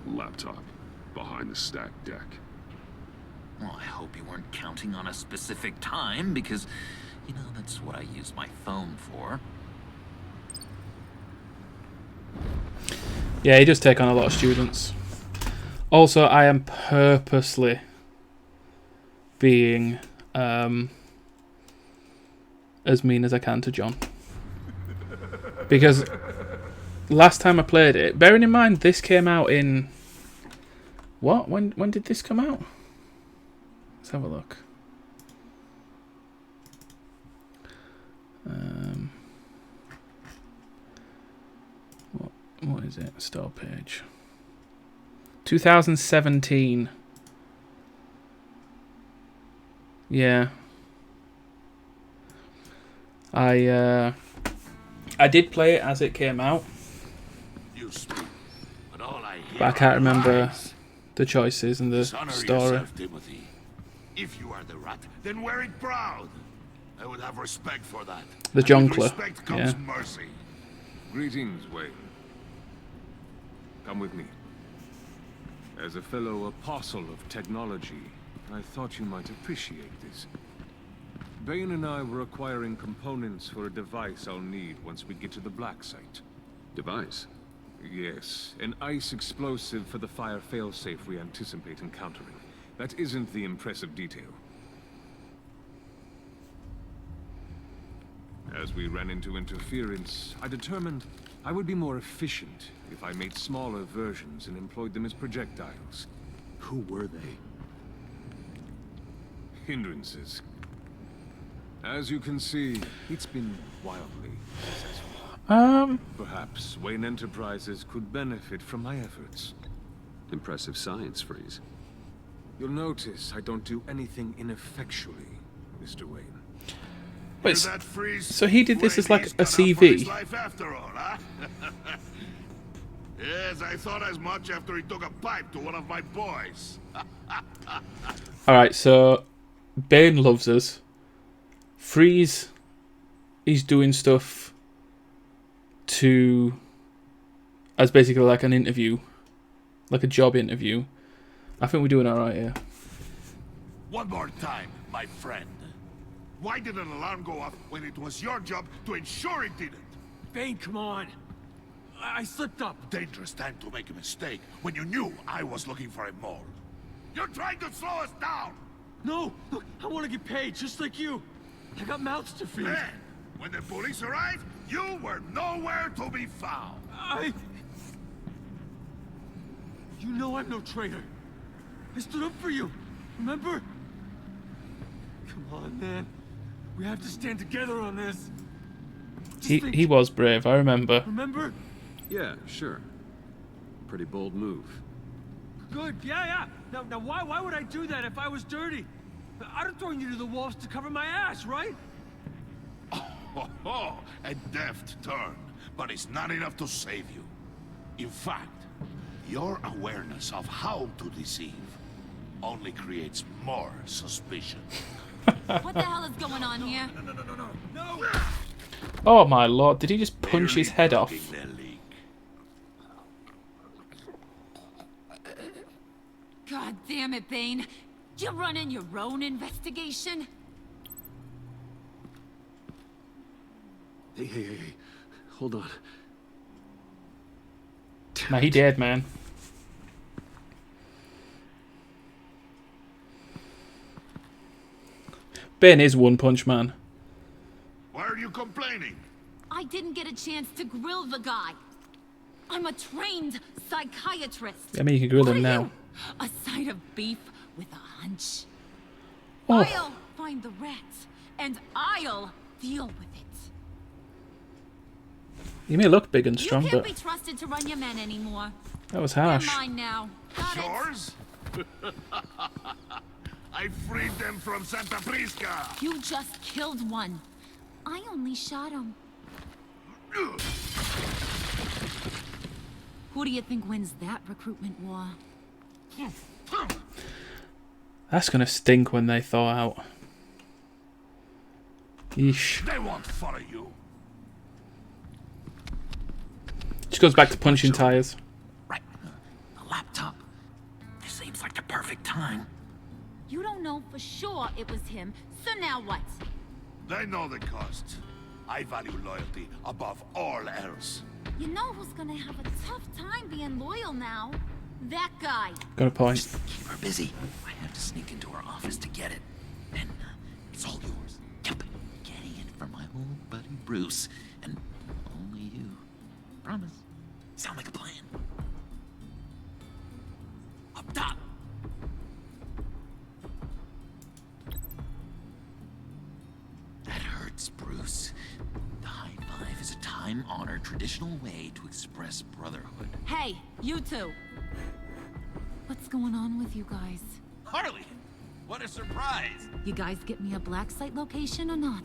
Laptop behind the stacked deck. Well, I hope you weren't counting on a specific time, because, you know, that's what I use my phone for. Yeah, he does take on a lot of students. Also, I am purposely being as mean as I can to John. Because last time I played it, bearing in mind this came out in... What? When did this come out? Let's have a look. What is it? Store page. 2017. Yeah. I did play it as it came out. You speak, but all I hear But I can't are remember lies. the choices and the Honor story. yourself, Timothy. If you are the rat, then wear it proud. I would have respect for that. The And with Jonkler, respect comes yeah. mercy. Greetings, Wayne. Come with me. As a fellow apostle of technology, I thought you might appreciate this. Bane and I were acquiring components for a device I'll need once we get to the Black Site. Device? Yes, an ice explosive for the fire failsafe we anticipate encountering. That isn't the impressive detail. As we ran into interference, I determined I would be more efficient if I made smaller versions and employed them as projectiles. Who were they? Hindrances. As you can see, it's been wildly successful. Perhaps Wayne Enterprises could benefit from my efforts. Impressive science, Freeze. You'll notice I don't do anything ineffectually, Mr. Wayne. Wait, Hear that, Freeze? so he did this as like Wayne, a he's cut out for his CV? life after all, huh? Yes, I thought as much after he took a pipe to one of my boys. Alright, so Bane loves us. Freeze, he's doing stuff to... as basically like an interview. Like a job interview. I think we're doing alright here. One more time, my friend. Why did an alarm go off when it was your job to ensure it didn't? Bane, come on. I slipped up. Dangerous time to make a mistake when you knew I was looking for a mole. You're trying to slow us down! No, look, I want to get paid just like you. I got mouths to feed. Then, when the police arrived, you were nowhere to be found. You know I'm no traitor. I stood up for you, remember? Come on, man. We have to stand together on this. He was brave, I remember. Remember? Yeah, sure. Pretty bold move. Good, yeah. Now why would I do that if I was dirty? I'd have thrown you to the wolves to cover my ass, right? Oh, a deft turn, but it's not enough to save you. In fact, your awareness of how to deceive only creates more suspicion. What the hell is going on here? No! Oh my lord, did he just punch his head off? God damn it, Bane. You running your own investigation? Hey. Hold on. Nah, he dead, man. Ben is One Punch Man. Why are you complaining? I didn't get a chance to grill the guy. I'm a trained psychiatrist. I mean, you can grill him now. You? A side of beef with a hunch. Oh. I'll find the rats, and I'll deal with it. You may look big and strong, You can't but be trusted to run your men anymore. that was They're harsh. mine now. Got it? Yours? I freed them from Santa Prisca. You just killed one. I only shot him. Who do you think wins that recruitment war? That's gonna stink when they thaw out. Yeesh. They won't follow you. Just goes back to punching tires. Right. The laptop. This seems like the perfect time. You don't know for sure it was him, so now what? They know the cost. I value loyalty above all else. You know who's gonna have a tough time being loyal now? That guy. Got a point. Keep her busy. I have to sneak into her office to get it. And it's all yours. Yep. Getting it from my old buddy Bruce. And only you. Promise. Sound like a plan. Up top. That hurts, Bruce. The high five is a time-honored traditional way to express brotherhood. Hey, you two. What's going on with you guys? Harley, what a surprise! You guys get me a black site location or not?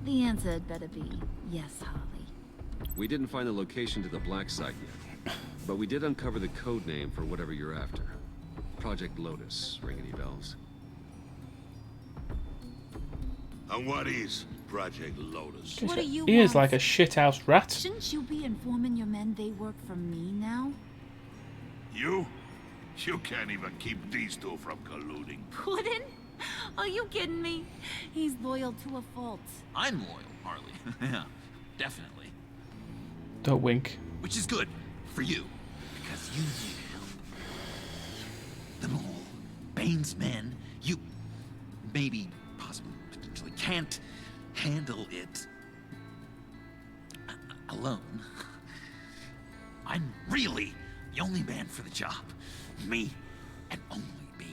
The answer had better be yes, Harley. We didn't find the location to the black site yet, but we did uncover the code name for whatever you're after. Project Lotus. Ring any bells? And what is Project Lotus? What do you He is want? like a shithouse rat. Shouldn't you be informing your men they work for me now? You? You can't even keep these two from colluding. Puddin'? Are you kidding me? He's loyal to a fault. I'm loyal, Harley. Yeah, definitely. Don't wink. Which is good for you, because you need help. The mole, Bane's men, you maybe, possibly, potentially can't handle it alone. I'm really the only man for the job. Me and only me.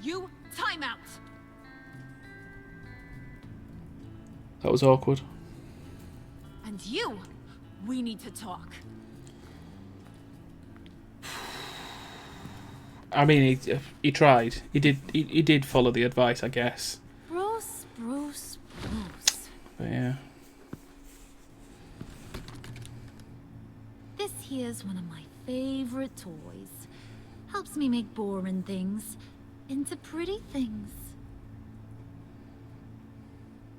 You time out. That was awkward. And you, we need to talk. I mean, he tried. He did follow the advice, I guess. Bruce. But yeah. This here's one of my favorite toys. Helps me make boring things into pretty things.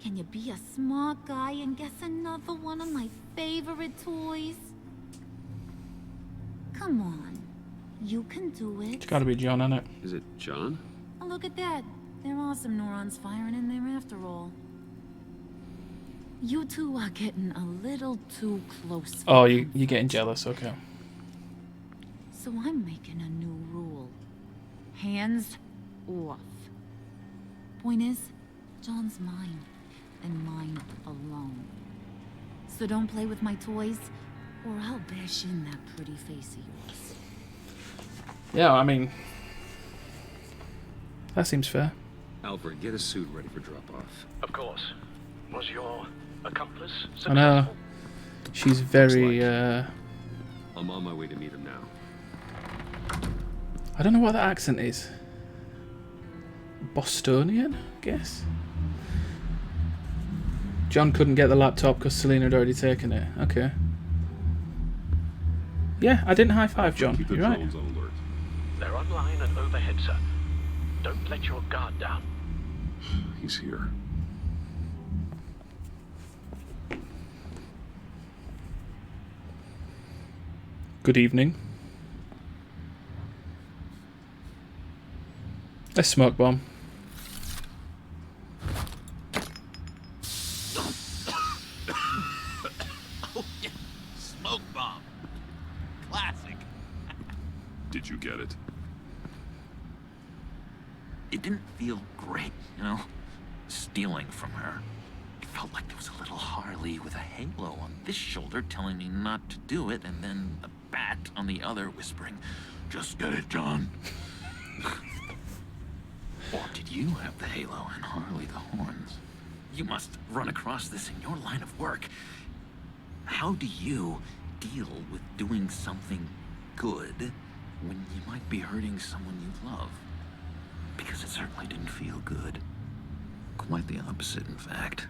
Can you be a smart guy and guess another one of my favorite toys? Come on. You can do it. It's gotta be John, isn't it? Is it John? Oh, look at that. There are some neurons firing in there after all. You two are getting a little too close. Oh, you're getting jealous, okay. So I'm making a new rule. Hands off. Point is, John's mine, and mine alone. So don't play with my toys, or I'll bash in that pretty face of yours. Yeah, I mean, that seems fair. Alfred, get a suit ready for drop-off. Of course. Was your accomplice I know. successful? She's very, I'm on my way to meet him now. I don't know what that accent is. Bostonian, I guess? John couldn't get the laptop because Selena had already taken it. Okay. Yeah, I didn't high-five John. Keep the You're right. drones on alert. They're online and overhead, sir. Don't let your guard down. He's here. Good evening. A smoke bomb. classic. Did you get it? It didn't feel great, you know, stealing from her. It felt like there was a little Harley with a halo on this shoulder telling me not to do it, and then a bat on the other whispering, "Just get it, John." Or did you have the halo and Harley the horns? You must run across this in your line of work. How do you deal with doing something good when you might be hurting someone you love? Because it certainly didn't feel good. Quite the opposite, in fact.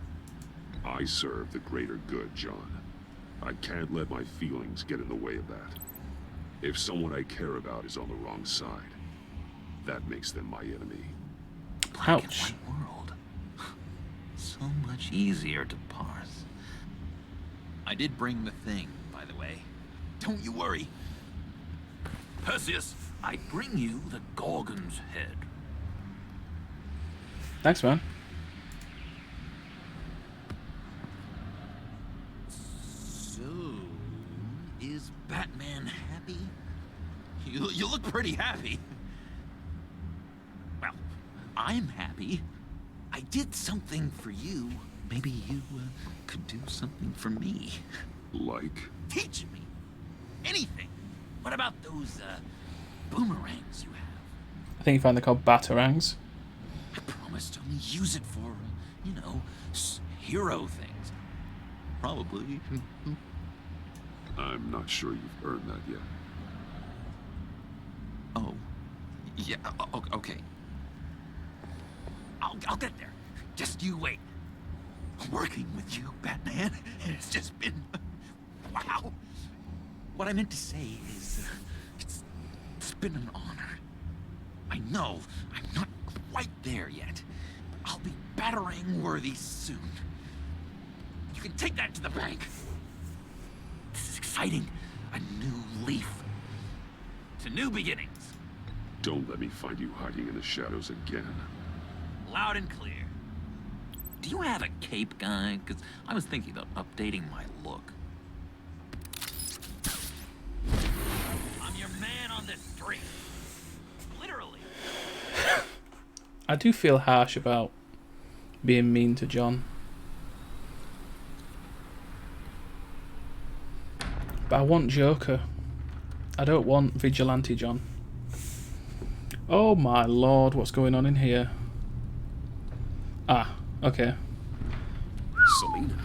I serve the greater good, John. I can't let my feelings get in the way of that. If someone I care about is on the wrong side, that makes them my enemy. Black and white world. So much easier to parse. I did bring the thing, by the way. Don't you worry. Perseus, I bring you the Gorgon's head. Thanks, man. So, is Batman happy? You look pretty happy. Well, I'm happy. I did something for you. Maybe you could do something for me. Like? Teach me. Anything. What about those boomerangs you have? I think you find they're called batarangs. I promised to only use it for, you know, hero things. Probably. I'm not sure you've earned that yet. Oh. Yeah, okay. I'll get there. Just you wait. Working with you, Batman, it's just been... wow. What I meant to say is, it's been an honor. I know I'm not quite there yet, but I'll be battering worthy soon. You can take that to the bank. This is exciting. A new leaf. To new beginnings. Don't let me find you hiding in the shadows again. Loud and clear. Do you have a cape, guy? Because I was thinking about updating my look. I'm your man on this street. Literally. I do feel harsh about being mean to John. But I want Joker. I don't want Vigilante John. Oh my lord, what's going on in here? Ah, okay. Selena?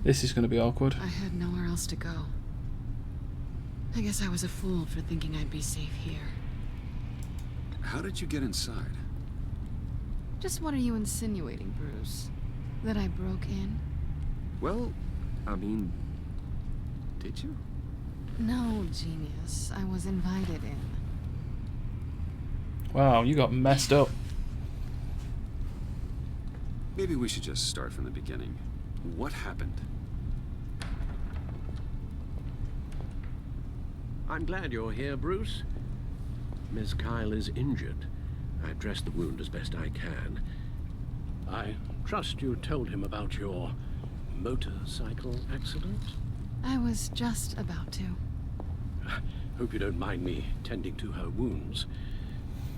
This is going to be awkward. I had nowhere else to go. I guess I was a fool for thinking I'd be safe here. How did you get inside? Just what are you insinuating, Bruce? That I broke in? Well, I mean, did you? No, genius. I was invited in. Wow, you got messed up. Maybe we should just start from the beginning. What happened? I'm glad you're here, Bruce. Miss Kyle is injured. I've dressed the wound as best I can. I trust you told him about your motorcycle accident? I was just about to. Hope you don't mind me tending to her wounds.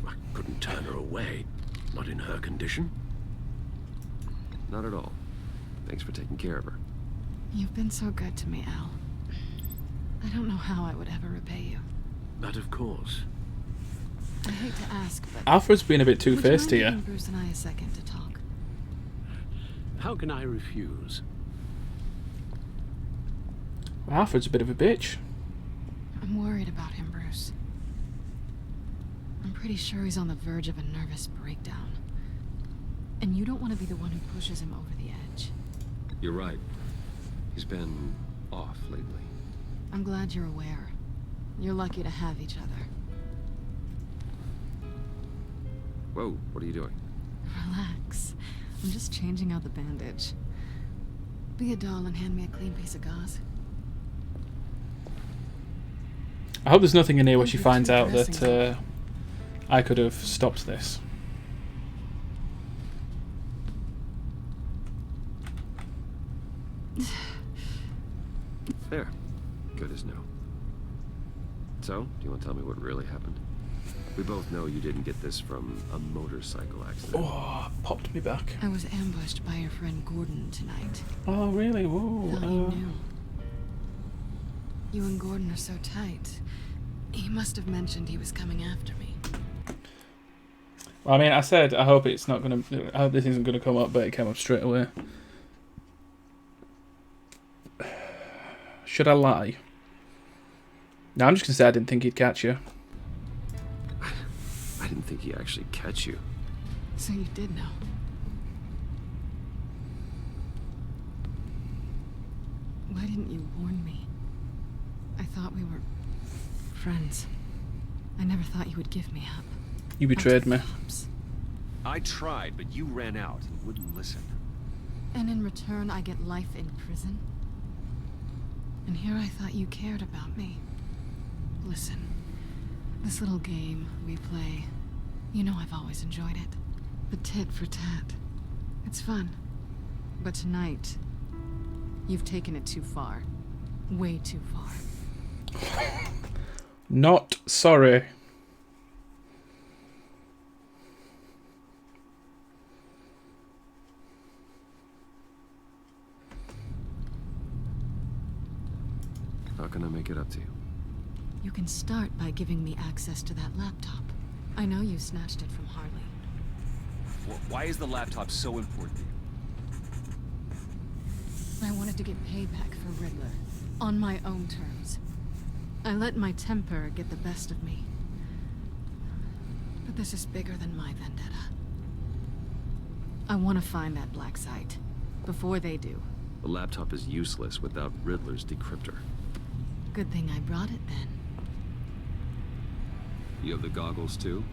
I couldn't turn her away, not in her condition. Not at all. Thanks for taking care of her. You've been so good to me, Al. I don't know how I would ever repay you. But of course. I hate to ask, but... Alfred's been a bit two-faced would you here. mind giving Bruce and I a second to talk? How can I refuse? Alfred's a bit of a bitch. I'm worried about him, Bruce. I'm pretty sure he's on the verge of a nervous breakdown. And you don't want to be the one who pushes him over the edge. You're right. He's been off lately. I'm glad you're aware. You're lucky to have each other. Whoa, what are you doing? Relax. I'm just changing out the bandage. Be a doll and hand me a clean piece of gauze. I hope there's nothing in here where she finds out that I could have stopped this. There. Good as new. So, do you want to tell me what really happened? We both know you didn't get this from a motorcycle accident. Oh, popped me back. I was ambushed by your friend Gordon tonight. Oh, really? Whoa. Thought you knew. You and Gordon are so tight. He must have mentioned he was coming after me. Well, I mean, I said I hope it's not gonna. I hope this isn't gonna come up, but it came up straight away. Should I lie? No, I'm just gonna say I didn't think he'd catch you. I didn't think he'd actually catch you. So you did know. Why didn't you warn me? I thought we were friends. I never thought you would give me up. You betrayed me. I tried, but you ran out and wouldn't listen. And in return, I get life in prison? And here I thought you cared about me. Listen, this little game we play, you know I've always enjoyed it. The tit for tat. It's fun. But tonight, you've taken it too far. Way too far. Not sorry. How can I make it up to you? You can start by giving me access to that laptop. I know you snatched it from Harley. Why is the laptop so important? I wanted to get payback for Riddler. On my own terms. I let my temper get the best of me. But this is bigger than my vendetta. I want to find that black site. Before they do. The laptop is useless without Riddler's decryptor. Good thing I brought it then. You have the goggles too?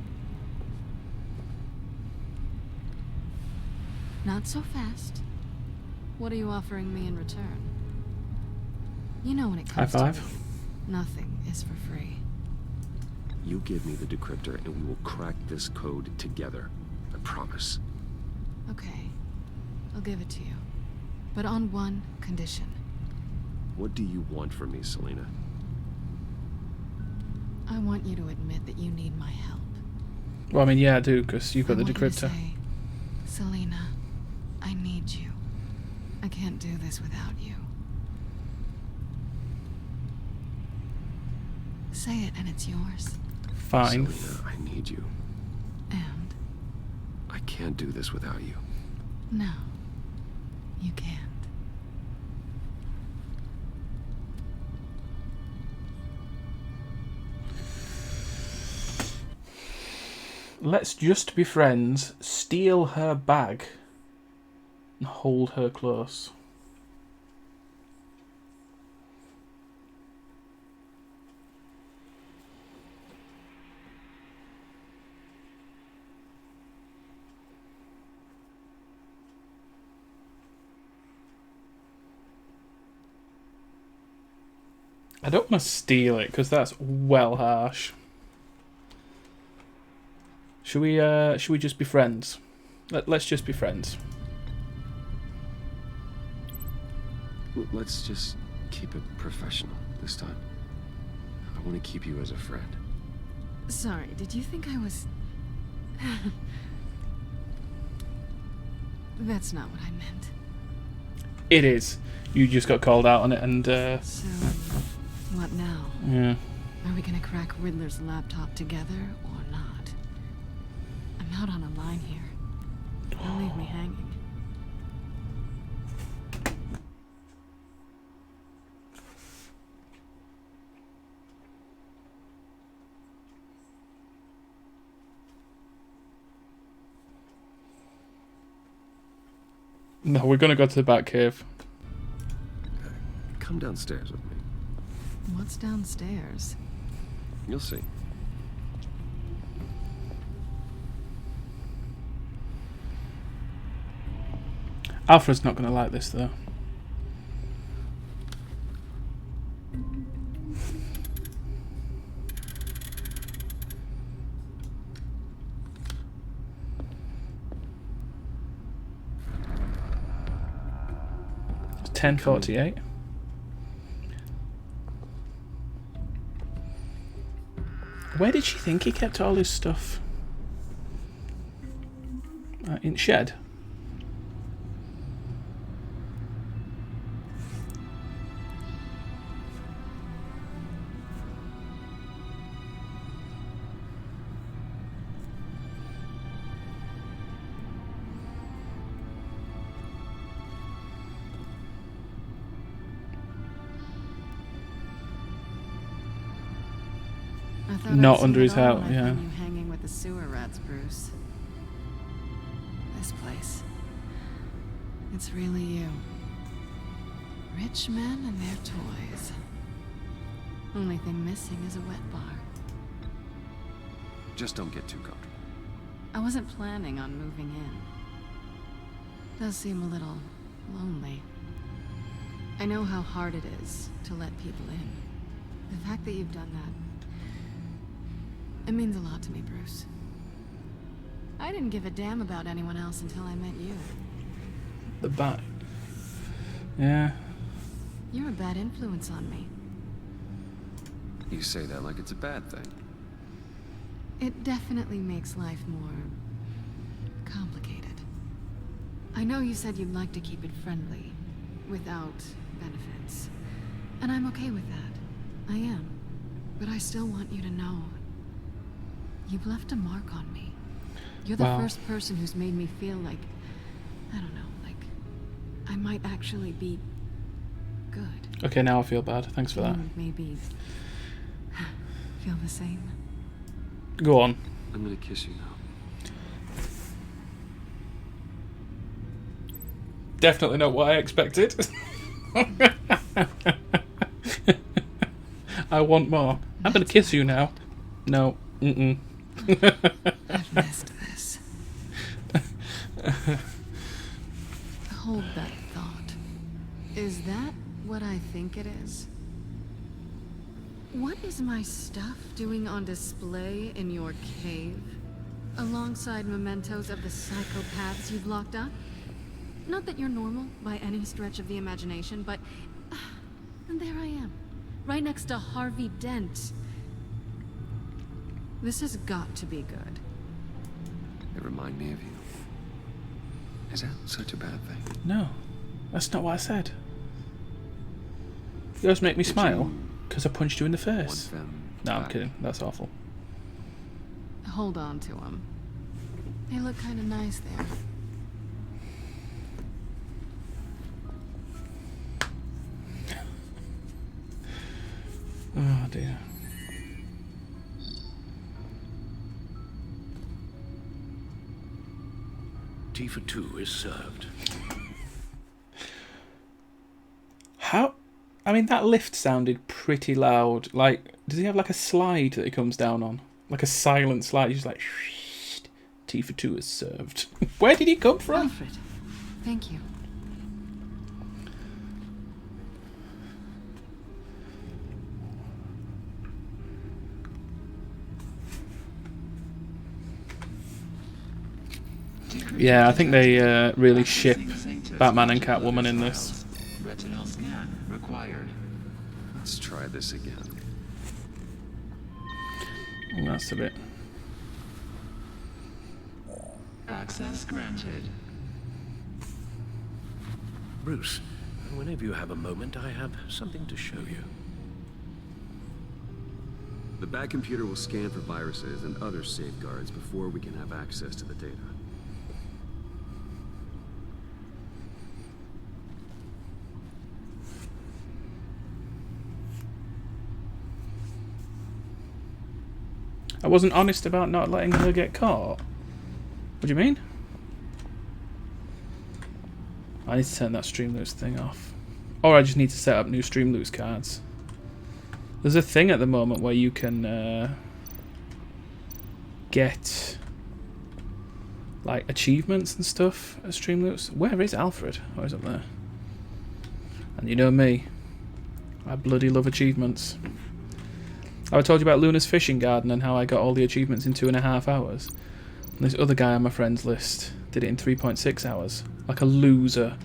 Not so fast. What are you offering me in return? You know when it comes High to five. me, nothing is for free. You give me the decryptor and we will crack this code together. I promise. Okay. I'll give it to you. But on one condition. What do you want from me, Selena? I want you to admit that you need my help. Well, I mean, yeah, I do, because you've got the I want you to decryptor. say, Selena, I need you. I can't do this without you. Say it and it's yours. Fine. Selena, I need you. And? I can't do this without you. No, you can't. Let's just be friends. Steal her bag. And hold her close. I don't want to steal it because that's well harsh. Should we just be friends? Let's just be friends. Let's just keep it professional this time. I want to keep you as a friend. Sorry, did you think I was... That's not what I meant. It is. You just got called out on it and... So, what now? Yeah. Are we gonna crack Riddler's laptop together or not? I'm out on a line here. Don't leave me hanging. No, we're gonna go to the Batcave. Come downstairs with me. What's downstairs? You'll see. Alfred's not gonna like this though. It's 10:48. Where did she think he kept all his stuff? In shed. I thought Not I'd seen under it his all house, when I yeah. found you hanging with the sewer rats, Bruce. This place. It's really you. Rich men and their toys. Only thing missing is a wet bar. Just don't get too comfortable. I wasn't planning on moving in. Does seem a little lonely. I know how hard it is to let people in. The fact that you've done that, it means a lot to me, Bruce. I didn't give a damn about anyone else until I met you. The bat. Yeah. You're a bad influence on me. You say that like it's a bad thing. It definitely makes life more complicated. I know you said you'd like to keep it friendly, without benefits. And I'm okay with that. I am. But I still want you to know, you've left a mark on me. You're the Wow. first person who's made me feel like, I don't know, like I might actually be good. Okay, now I feel bad. Thanks for that. Maybe feel the same. Go on. I'm gonna kiss you now. Definitely not what I expected. I want more. I'm gonna kiss you now. No. Mm-mm. I've missed this. Hold that thought. Is that what I think it is? What is my stuff doing on display in your cave? Alongside mementos of the psychopaths you've locked up? Not that you're normal by any stretch of the imagination, but... and there I am. Right next to Harvey Dent. This has got to be good. They remind me of you. Is that such a bad thing? No. That's not what I said. You always make me smile because I punched you in the face. No, I'm kidding. That's awful. Hold on to them. They look kind of nice there. Oh dear. Tea for two is served. How? I mean, that lift sounded pretty loud. Like, does he have like a slide that he comes down on? Like a silent slide? He's just like, tea for two is served. Where did he come from? Alfred, thank you. Yeah, I think they really ship Batman and Catwoman in this. Retinal scan required. Let's try this again. And that's a bit. Access granted. Bruce, whenever you have a moment, I have something to show you. The Bat computer will scan for viruses and other safeguards before we can have access to the data. I wasn't honest about not letting her get caught. What do you mean? I need to turn that Streamloots thing off. Or I just need to set up new Streamloots cards. There's a thing at the moment where you can get like achievements and stuff at Streamloots. Where is Alfred? Oh, he's up there. And you know me. I bloody love achievements. I told you about Luna's fishing garden and how I got all the achievements in 2.5 hours. And this other guy on my friends list did it in 3.6 hours. Like a loser.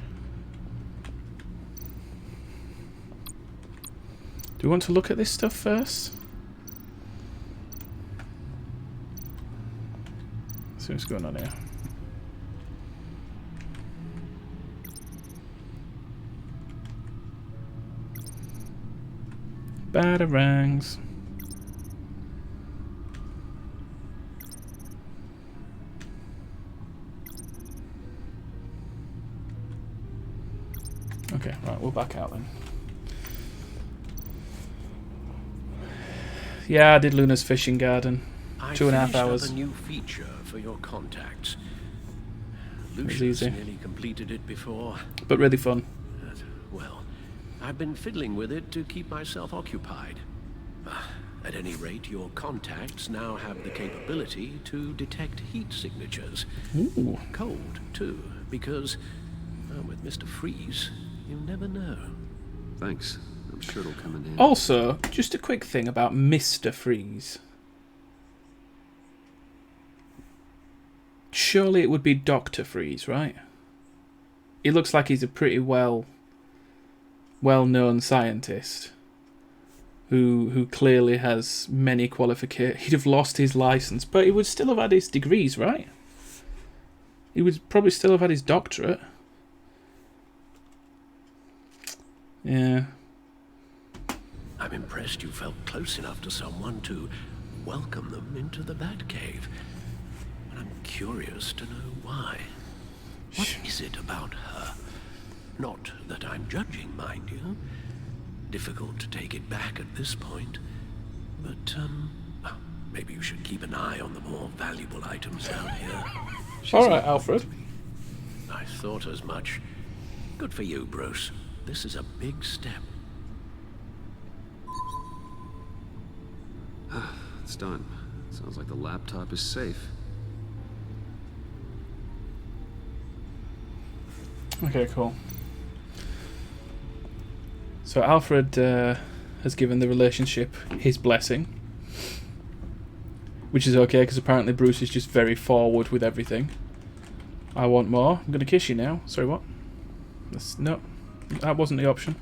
Do we want to look at this stuff first? See what's going on here. Batarangs. Okay, right, we'll back out then. Yeah, I did Luna's fishing garden. 2.5 hours. I finished up a new feature for your contacts. was Lucius easy. nearly completed it before. But really fun. Well, I've been fiddling with it to keep myself occupied. At any rate, your contacts now have the capability to detect heat signatures. Ooh. Cold, too, because with Mr. Freeze, you never know. Thanks. I'm sure it'll come in handy. Also, just a quick thing about Mr. Freeze. Surely it would be Dr. Freeze, right? He looks like he's a pretty well-known scientist who clearly has many qualifications. He'd have lost his license, but he would still have had his degrees, right? He would probably still have had his doctorate. Yeah. I'm impressed you felt close enough to someone to welcome them into the Batcave. But I'm curious to know why. What is it about her? Not that I'm judging, mind you. Difficult to take it back at this point. But, maybe you should keep an eye on the more valuable items down here. Alright, Alfred. I thought as much. Good for you, Bruce. This is a big step. It's done. Sounds like the laptop is safe. Okay, cool. So Alfred has given the relationship his blessing, which is okay because apparently Bruce is just very forward with everything. I want more. I'm gonna kiss you now. Sorry, what? No, that wasn't the option.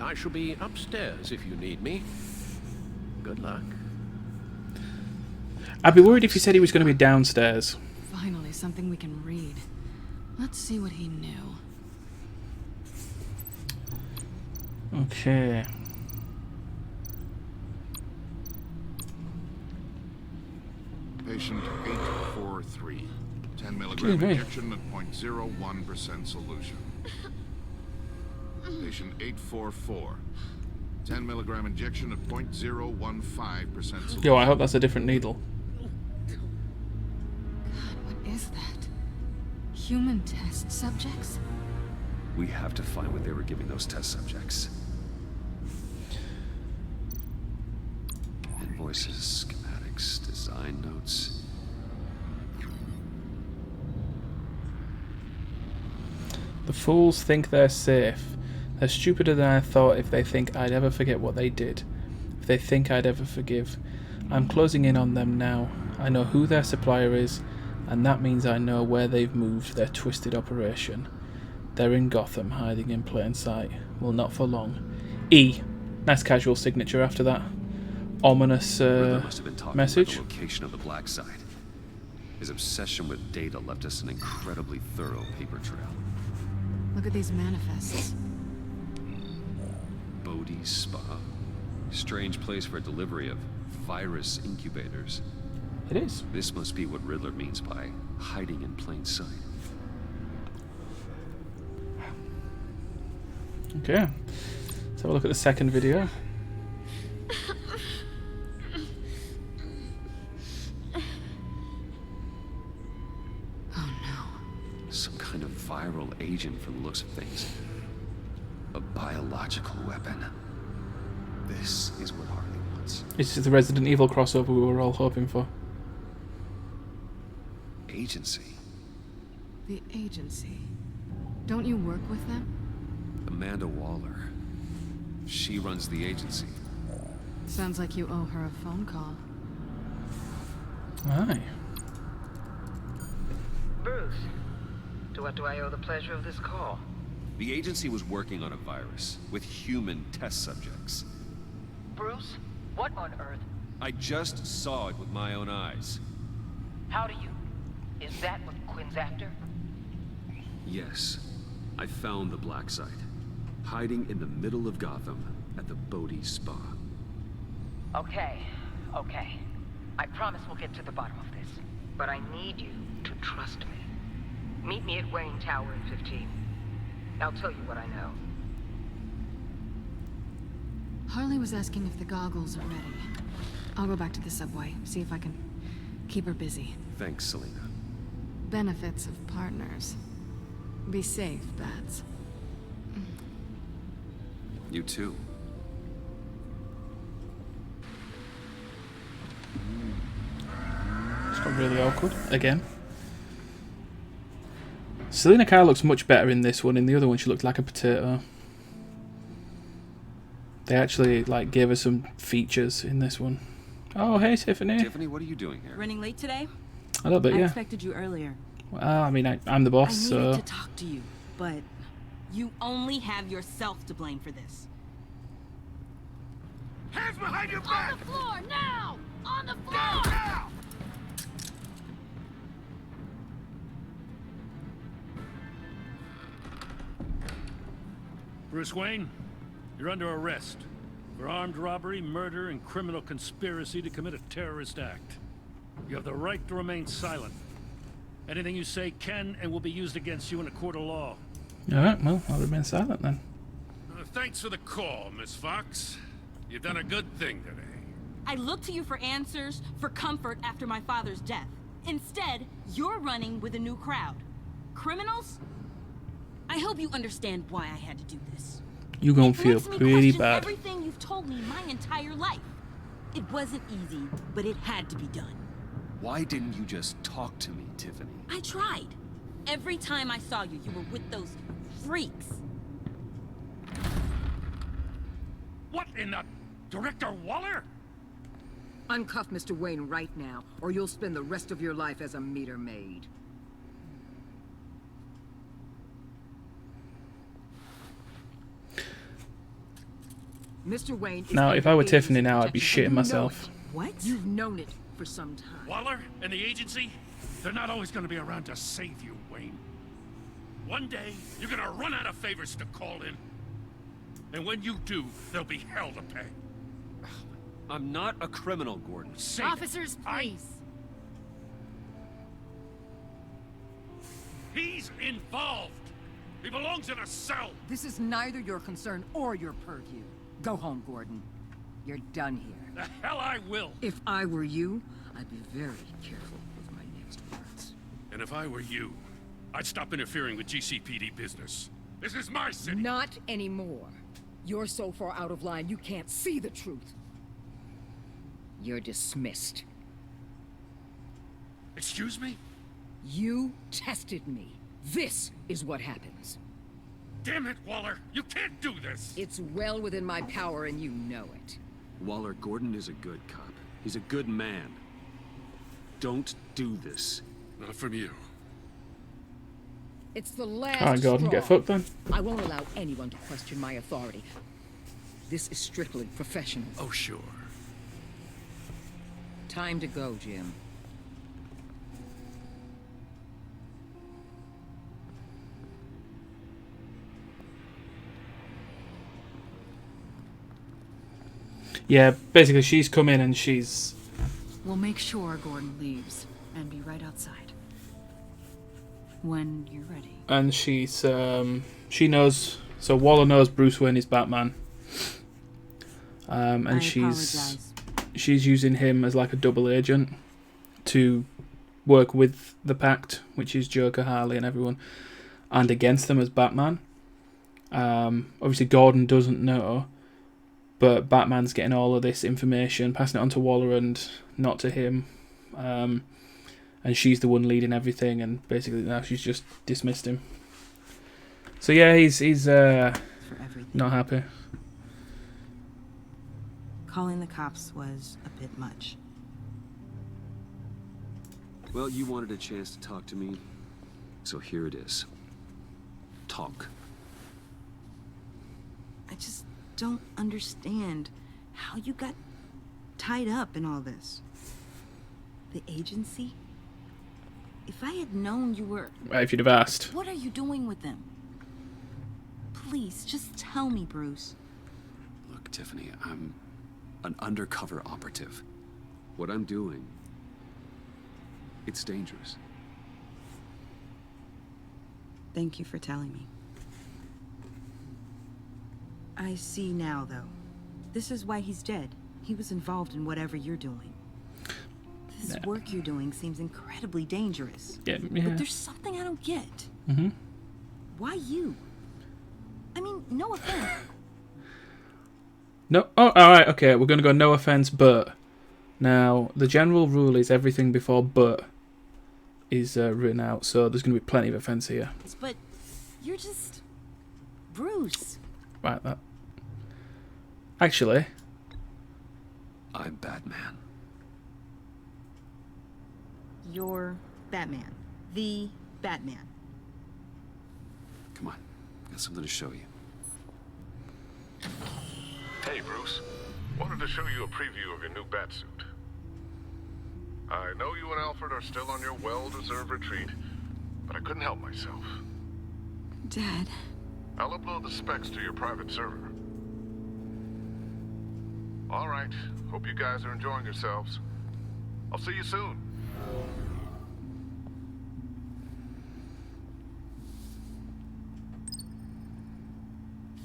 I shall be upstairs if you need me. Good luck. I'd be worried if he said he was going to be downstairs. Finally, something we can read. Let's see what he knew. Okay. Patient 843. 10 milligram injection at 0.01% solution. Patient 844. 10 milligram injection at 0.015% solution. Yo, I hope that's a different needle. God, what is that? Human test subjects? We have to find what they were giving those test subjects. Invoices, schematics, design notes. The fools think they're safe. They're stupider than I thought if they think I'd ever forget what they did. If they think I'd ever forgive. I'm closing in on them now. I know who their supplier is, and that means I know where they've moved their twisted operation. They're in Gotham, hiding in plain sight. Well, not for long. E. Nice casual signature after that ominous Must have been talking message. about the location of the black site. His obsession with data left us an incredibly thorough paper trail. Look at these manifests. Bodhi's Spa. Strange place for delivery of virus incubators. It is. This must be what Riddler means by hiding in plain sight. Okay. Let's have a look at the second video. Some kind of viral agent from the looks of things. A biological weapon. This is what Harley wants. This is the Resident Evil crossover we were all hoping for. Agency. The agency. Don't you work with them? Amanda Waller. She runs the agency. Sounds like you owe her a phone call. Aye. Bruce, To what do I owe the pleasure of this call? The agency was working on a virus with human test subjects. Bruce? What on earth? I just saw it with my own eyes. How do you... Is that what Quinn's after? Yes. I found the black site. Hiding in the middle of Gotham at the Bodhi Spa. Okay. I promise we'll get to the bottom of this. But I need you to trust me. Meet me at Wayne Tower in 15. I'll tell you what I know. Harley was asking if the goggles are ready. I'll go back to the subway, see if I can keep her busy. Thanks, Selena. Benefits of partners. Be safe, Bats. You too. It's got really awkward again. Selena Kyle looks much better in this one. In the other one, she looked like a potato. They actually gave her some features in this one. Oh, hey, Tiffany. Tiffany, what are you doing here? Running late today? A little bit, I yeah. expected you earlier. Well, I mean, I'm the boss, I so... needed to talk to you, but you only have yourself to blame for this. Hands behind your back! On the floor, now! On the floor! Now! Bruce Wayne, you're under arrest for armed robbery, murder, and criminal conspiracy to commit a terrorist act. You have the right to remain silent. Anything you say can and will be used against you in a court of law. Alright, well, I'll remain silent then. Thanks for the call, Miss Fox. You've done a good thing today. I look to you for answers, for comfort after my father's death. Instead, you're running with a new crowd. Criminals? I hope you understand why I had to do this. You're gonna feel Makes me pretty question bad. Everything you've told me my entire life. It wasn't easy, but it had to be done. Why didn't you just talk to me, Tiffany? I tried. Every time I saw you, you were with those freaks. What in the... Director Waller? Uncuff Mr. Wayne right now, or you'll spend the rest of your life as a meter maid. Mr. Wayne is Now, if I were under Tiffany agency now, I'd be protection, shitting and you know myself. it. What? You've known it for some time. Waller and the agency? They're not always going to be around to save you, Wayne. One day, you're going to run out of favors to call in. And when you do, there'll be hell to pay. I'm not a criminal, Gordon. Say it. Officers, please. He's involved. He belongs in a cell. This is neither your concern or your purview. Go home, Gordon. You're done here. The hell I will. If I were you, I'd be very careful with my next words. And if I were you, I'd stop interfering with GCPD business. This is my city. Not anymore. You're so far out of line, you can't see the truth. You're dismissed. Excuse me? You tested me. This is what happens. Damn it, Waller! You can't do this! It's well within my power and you know it. Waller, Gordon is a good cop. He's a good man. Don't do this. Not from you. It's the last Alright, Gordon, straw. get fucked then. I won't allow anyone to question my authority. This is strictly professional. Oh, sure. Time to go, Jim. Yeah, basically she's come in and she's... We'll make sure Gordon leaves and be right outside. When you're ready. And she's... she knows... So Waller knows Bruce Wayne is Batman. And I she's using him as like a double agent to work with the Pact, which is Joker, Harley and everyone, and against them as Batman. Obviously Gordon doesn't know, but Batman's getting all of this information, passing it on to Waller and not to him. And she's the one leading everything, and basically now she's just dismissed him. So yeah, he's not happy. Calling the cops was a bit much. Well, you wanted a chance to talk to me. So here it is. Talk. I just don't understand how you got tied up in all this. The agency? If I had known you were... If you'd have asked. What are you doing with them? Please, just tell me, Bruce. Look, Tiffany, I'm an undercover operative. What I'm doing, it's dangerous. Thank you for telling me. I see now, though. This is why he's dead. He was involved in whatever you're doing. This work you're doing seems incredibly dangerous. Yeah. But there's something I don't get. Why you? I mean, no offense. No. Oh, alright, okay. We're going to go no offense, but. Now, the general rule is everything before but is written out, so there's going to be plenty of offense here. But you're just... Bruce. Right, that. Actually. I'm Batman. You're Batman. The Batman. Come on. Got something to show you. Hey, Bruce. Wanted to show you a preview of your new batsuit. I know you and Alfred are still on your well-deserved retreat, but I couldn't help myself. Dad. I'll upload the specs to your private server. All right. Hope you guys are enjoying yourselves. I'll see you soon.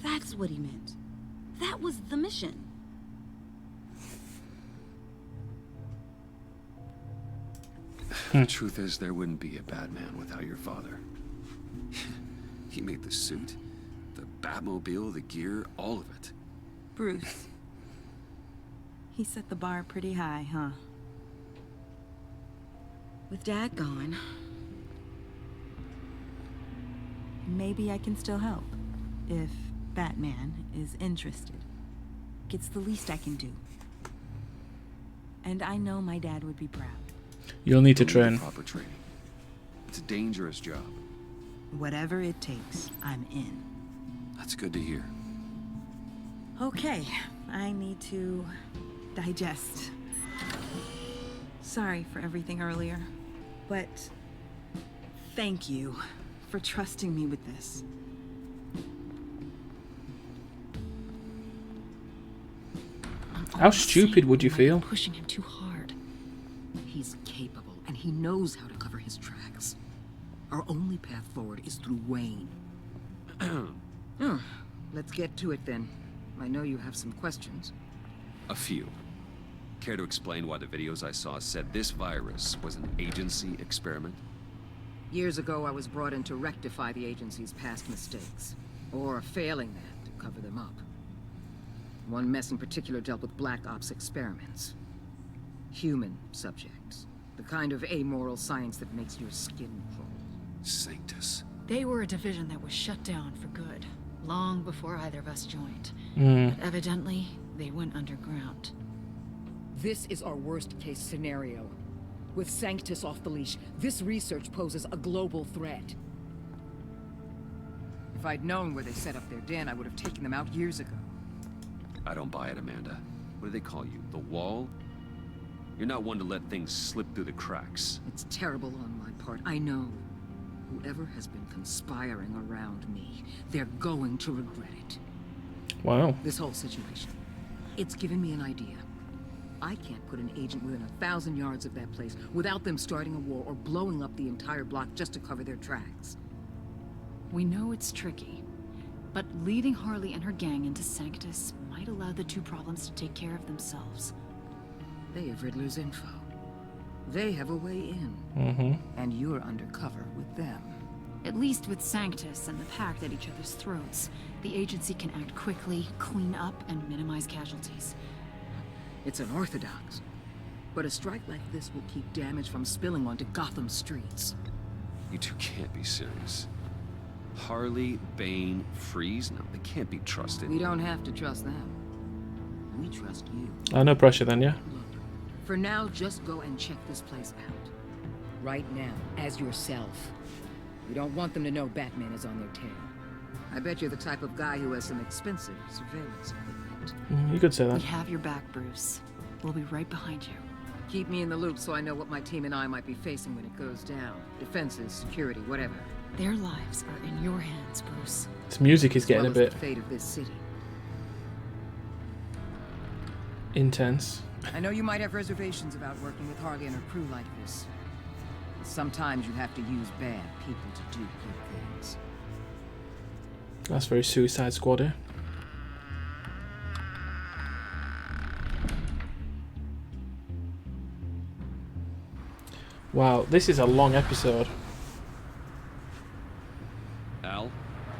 That's what he meant. That was the mission. The truth is, there wouldn't be a Batman without your father. He made the suit, the Batmobile, the gear, all of it. Bruce. He set the bar pretty high, huh? With Dad gone, maybe I can still help. If Batman is interested. It's the least I can do. And I know my dad would be proud. You'll need to train. Proper training. It's a dangerous job. Whatever it takes, I'm in. That's good to hear. Okay, I need to digest. Sorry for everything earlier, but thank you for trusting me with this. How stupid would you feel? Pushing him too hard. He's capable, and he knows how to cover his tracks. Our only path forward is through Wayne. Let's get to it then. I know you have some questions. A few. Care to explain why the videos I saw said this virus was an agency experiment? Years ago, I was brought in to rectify the agency's past mistakes. Or failing that, to cover them up. One mess in particular dealt with Black Ops experiments. Human subjects. The kind of amoral science that makes your skin crawl. Sanctus. They were a division that was shut down for good, long before either of us joined. Mm. But evidently, they went underground. This is our worst-case scenario. With Sanctus off the leash, this research poses a global threat. If I'd known where they set up their den, I would have taken them out years ago. I don't buy it, Amanda. What do they call you? The Wall? You're not one to let things slip through the cracks. It's terrible on my part, I know. Whoever has been conspiring around me, they're going to regret it. Wow. This whole situation, it's given me an idea. I can't put an agent within 1,000 yards of that place without them starting a war or blowing up the entire block just to cover their tracks. We know it's tricky, but leading Harley and her gang into Sanctus might allow the two problems to take care of themselves. They have Riddler's info. They have a way in. Mm-hmm. And you're undercover with them. At least with Sanctus and the Pact at each other's throats, the agency can act quickly, clean up, and minimize casualties. It's unorthodox. But a strike like this will keep damage from spilling onto Gotham streets. You two can't be serious. Harley, Bane, Freeze? No, they can't be trusted. We don't have to trust them. We trust you. No pressure then, yeah? For now, just go and check this place out. Right now, as yourself. You don't want them to know Batman is on their tail. I bet you're the type of guy who has some expensive surveillance equipment. You could say that. We have your back, Bruce. We'll be right behind you. Keep me in the loop so I know what my team and I might be facing when it goes down. Defenses, security, whatever. Their lives are in your hands, Bruce. This music is getting a bit the fate of this city. intense. I know you might have reservations about working with Harley and her crew like this. Sometimes you have to use bad people to do good things. That's very Suicide Squad-y. Wow, this is a long episode. Al?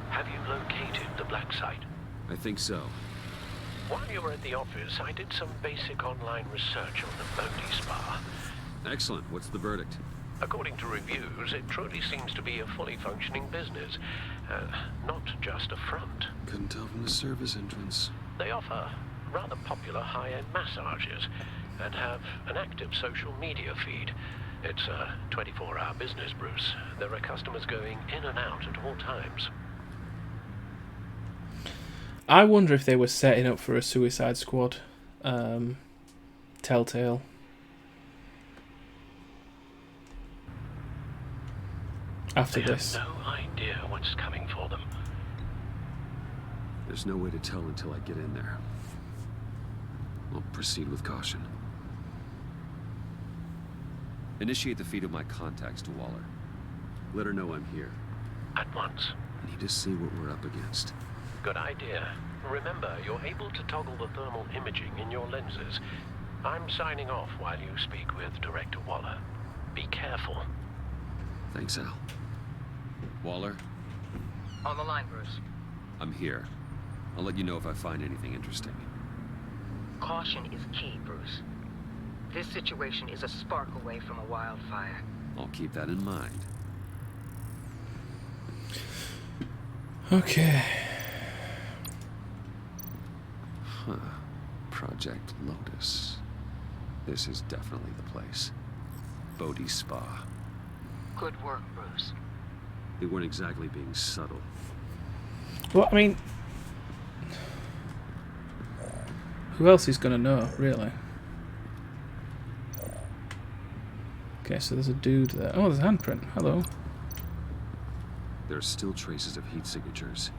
Have you located the black site? I think so. While you were at the office, I did some basic online research on the Bodhi Spa. Excellent. What's the verdict? According to reviews, it truly seems to be a fully functioning business, not just a front. Couldn't tell from the service entrance. They offer rather popular high-end massages and have an active social media feed. It's a 24-hour business, Bruce. There are customers going in and out at all times. I wonder if they were setting up for a Suicide Squad telltale. After They this. have no idea what's coming for them. There's no way to tell until I get in there. I'll proceed with caution. Initiate the feed of my contacts to Waller. Let her know I'm here. At once. I need to see what we're up against. Good idea. Remember, you're able to toggle the thermal imaging in your lenses. I'm signing off while you speak with Director Waller. Be careful. Thanks, Al. Waller? On the line, Bruce. I'm here. I'll let you know if I find anything interesting. Caution is key, Bruce. This situation is a spark away from a wildfire. I'll keep that in mind. Okay. Huh. Project Lotus. This is definitely the place. Bodhi Spa. Good work, Bruce. They weren't exactly being subtle. Well, I mean, who else is gonna know, really? Okay, so there's a dude there. Oh, there's a handprint. Hello. There are still traces of heat signatures.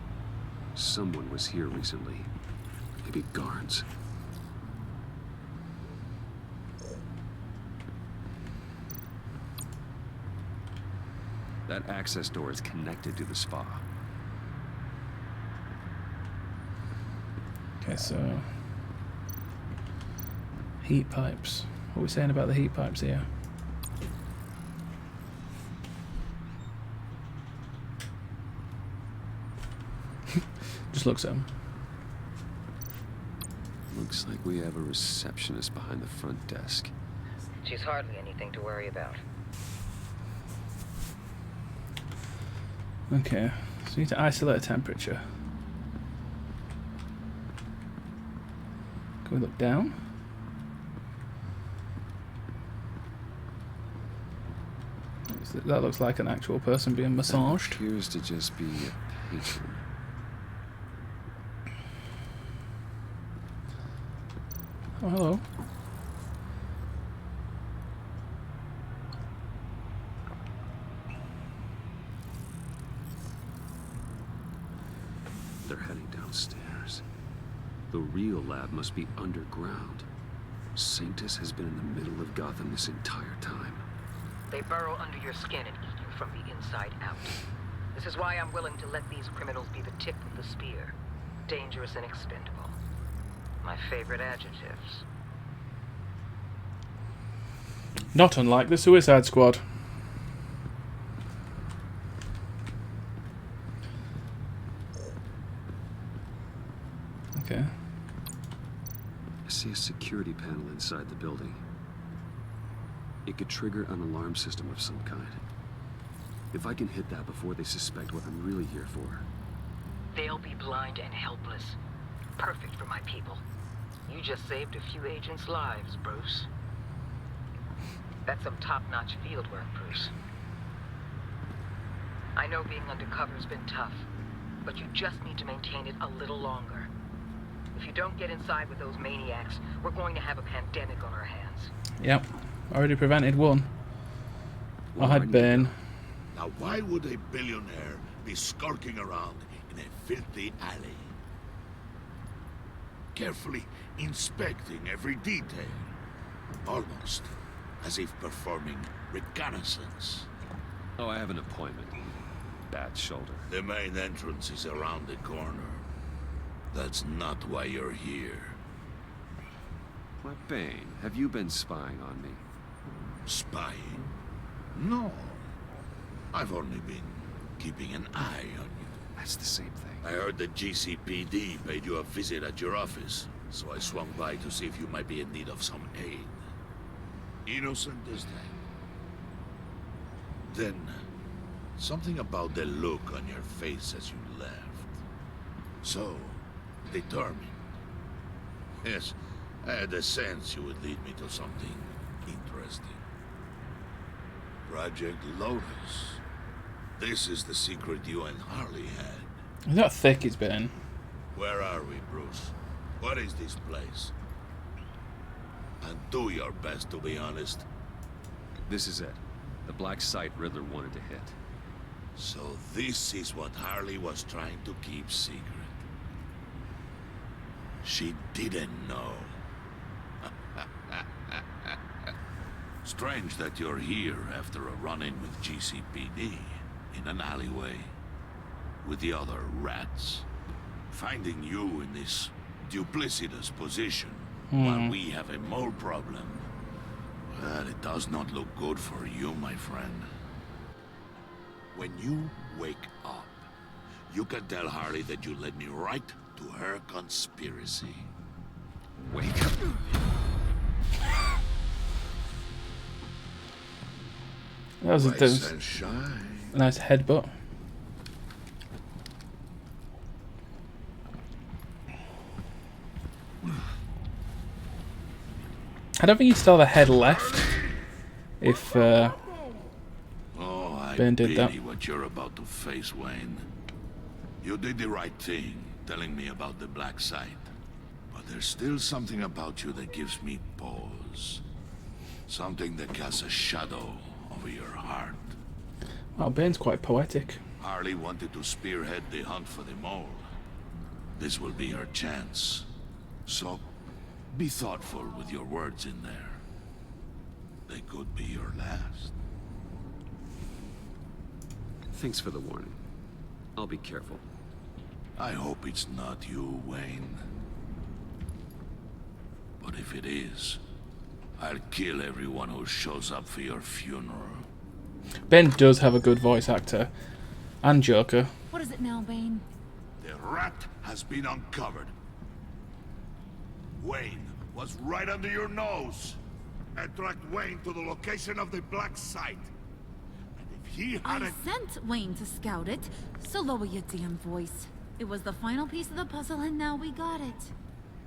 Someone was here recently. Maybe Garns. That access door is connected to the spa. Okay, so heat pipes. What are we saying about the heat pipes here? Just looks at him. Looks like we have a receptionist behind the front desk. She's hardly anything to worry about. Okay, so you need to isolate a temperature. Can we look down? That looks like an actual person being massaged. That appears to just be a patron. Oh, hello. They're heading downstairs. The real lab must be underground. Sanctus has been in the middle of Gotham this entire time. They burrow under your skin and eat you from the inside out. This is why I'm willing to let these criminals be the tip of the spear. Dangerous and expendable. My favorite adjectives. Not unlike the Suicide Squad. Okay. I see a security panel inside the building. It could trigger an alarm system of some kind. If I can hit that before they suspect what I'm really here for. They'll be blind and helpless. Perfect for my people. You just saved a few agents' lives, Bruce. That's some top-notch field work, Bruce. I I know being undercover's been tough, but you just need to maintain it a little longer. If you don't get inside with those maniacs, we're going to have a pandemic on our hands. Yep, already prevented one. I had Bane. Now why would a billionaire be skulking around in a filthy alley? Carefully inspecting every detail. Almost as if performing reconnaissance. Oh, I have an appointment. Bad shoulder. The main entrance is around the corner. That's not why you're here. Why, Bane, have you been spying on me? Spying? No. I've only been keeping an eye on you. That's the same thing. I heard the GCPD paid you a visit at your office, so I swung by to see if you might be in need of some aid. Innocent as that. Then, something about the look on your face as you left. So, determined. Yes, I had a sense you would lead me to something interesting. Project Lotus. This is the secret you and Harley had. Is that thick it's been? Where are we, Bruce? What is this place? And do your best to be honest. This is it. The black site Riddler wanted to hit. So this is what Harley was trying to keep secret. She didn't know. Strange that you're here after a run-in with GCPD in an alleyway with the other rats. Finding you in this duplicitous position while we have a mole problem. Well, it does not look good for you, my friend. When you wake up, you can tell Harley that you led me right to her conspiracy. Wake up. That was Rise and shine. a nice headbutt. I don't think he'd still have a head left if Oh, I Ben did that. pity what you're about to face, Wayne. You did the right thing, telling me about the black site. But there's still something about you that gives me pause. Something that casts a shadow over your heart. Oh, Bane's quite poetic. Harley wanted to spearhead the hunt for the mole. This will be her chance. So, be thoughtful with your words in there. They could be your last. Thanks for the warning. I'll be careful. I hope it's not you, Wayne. But if it is, I'll kill everyone who shows up for your funeral. Ben does have a good voice actor. And Joker. What is it now, Bane? The rat has been uncovered. Wayne was right under your nose. I tracked Wayne to the location of the black site. And if he I hadn't... sent Wayne to scout it, so lower your damn voice. It was the final piece of the puzzle, and now we got it.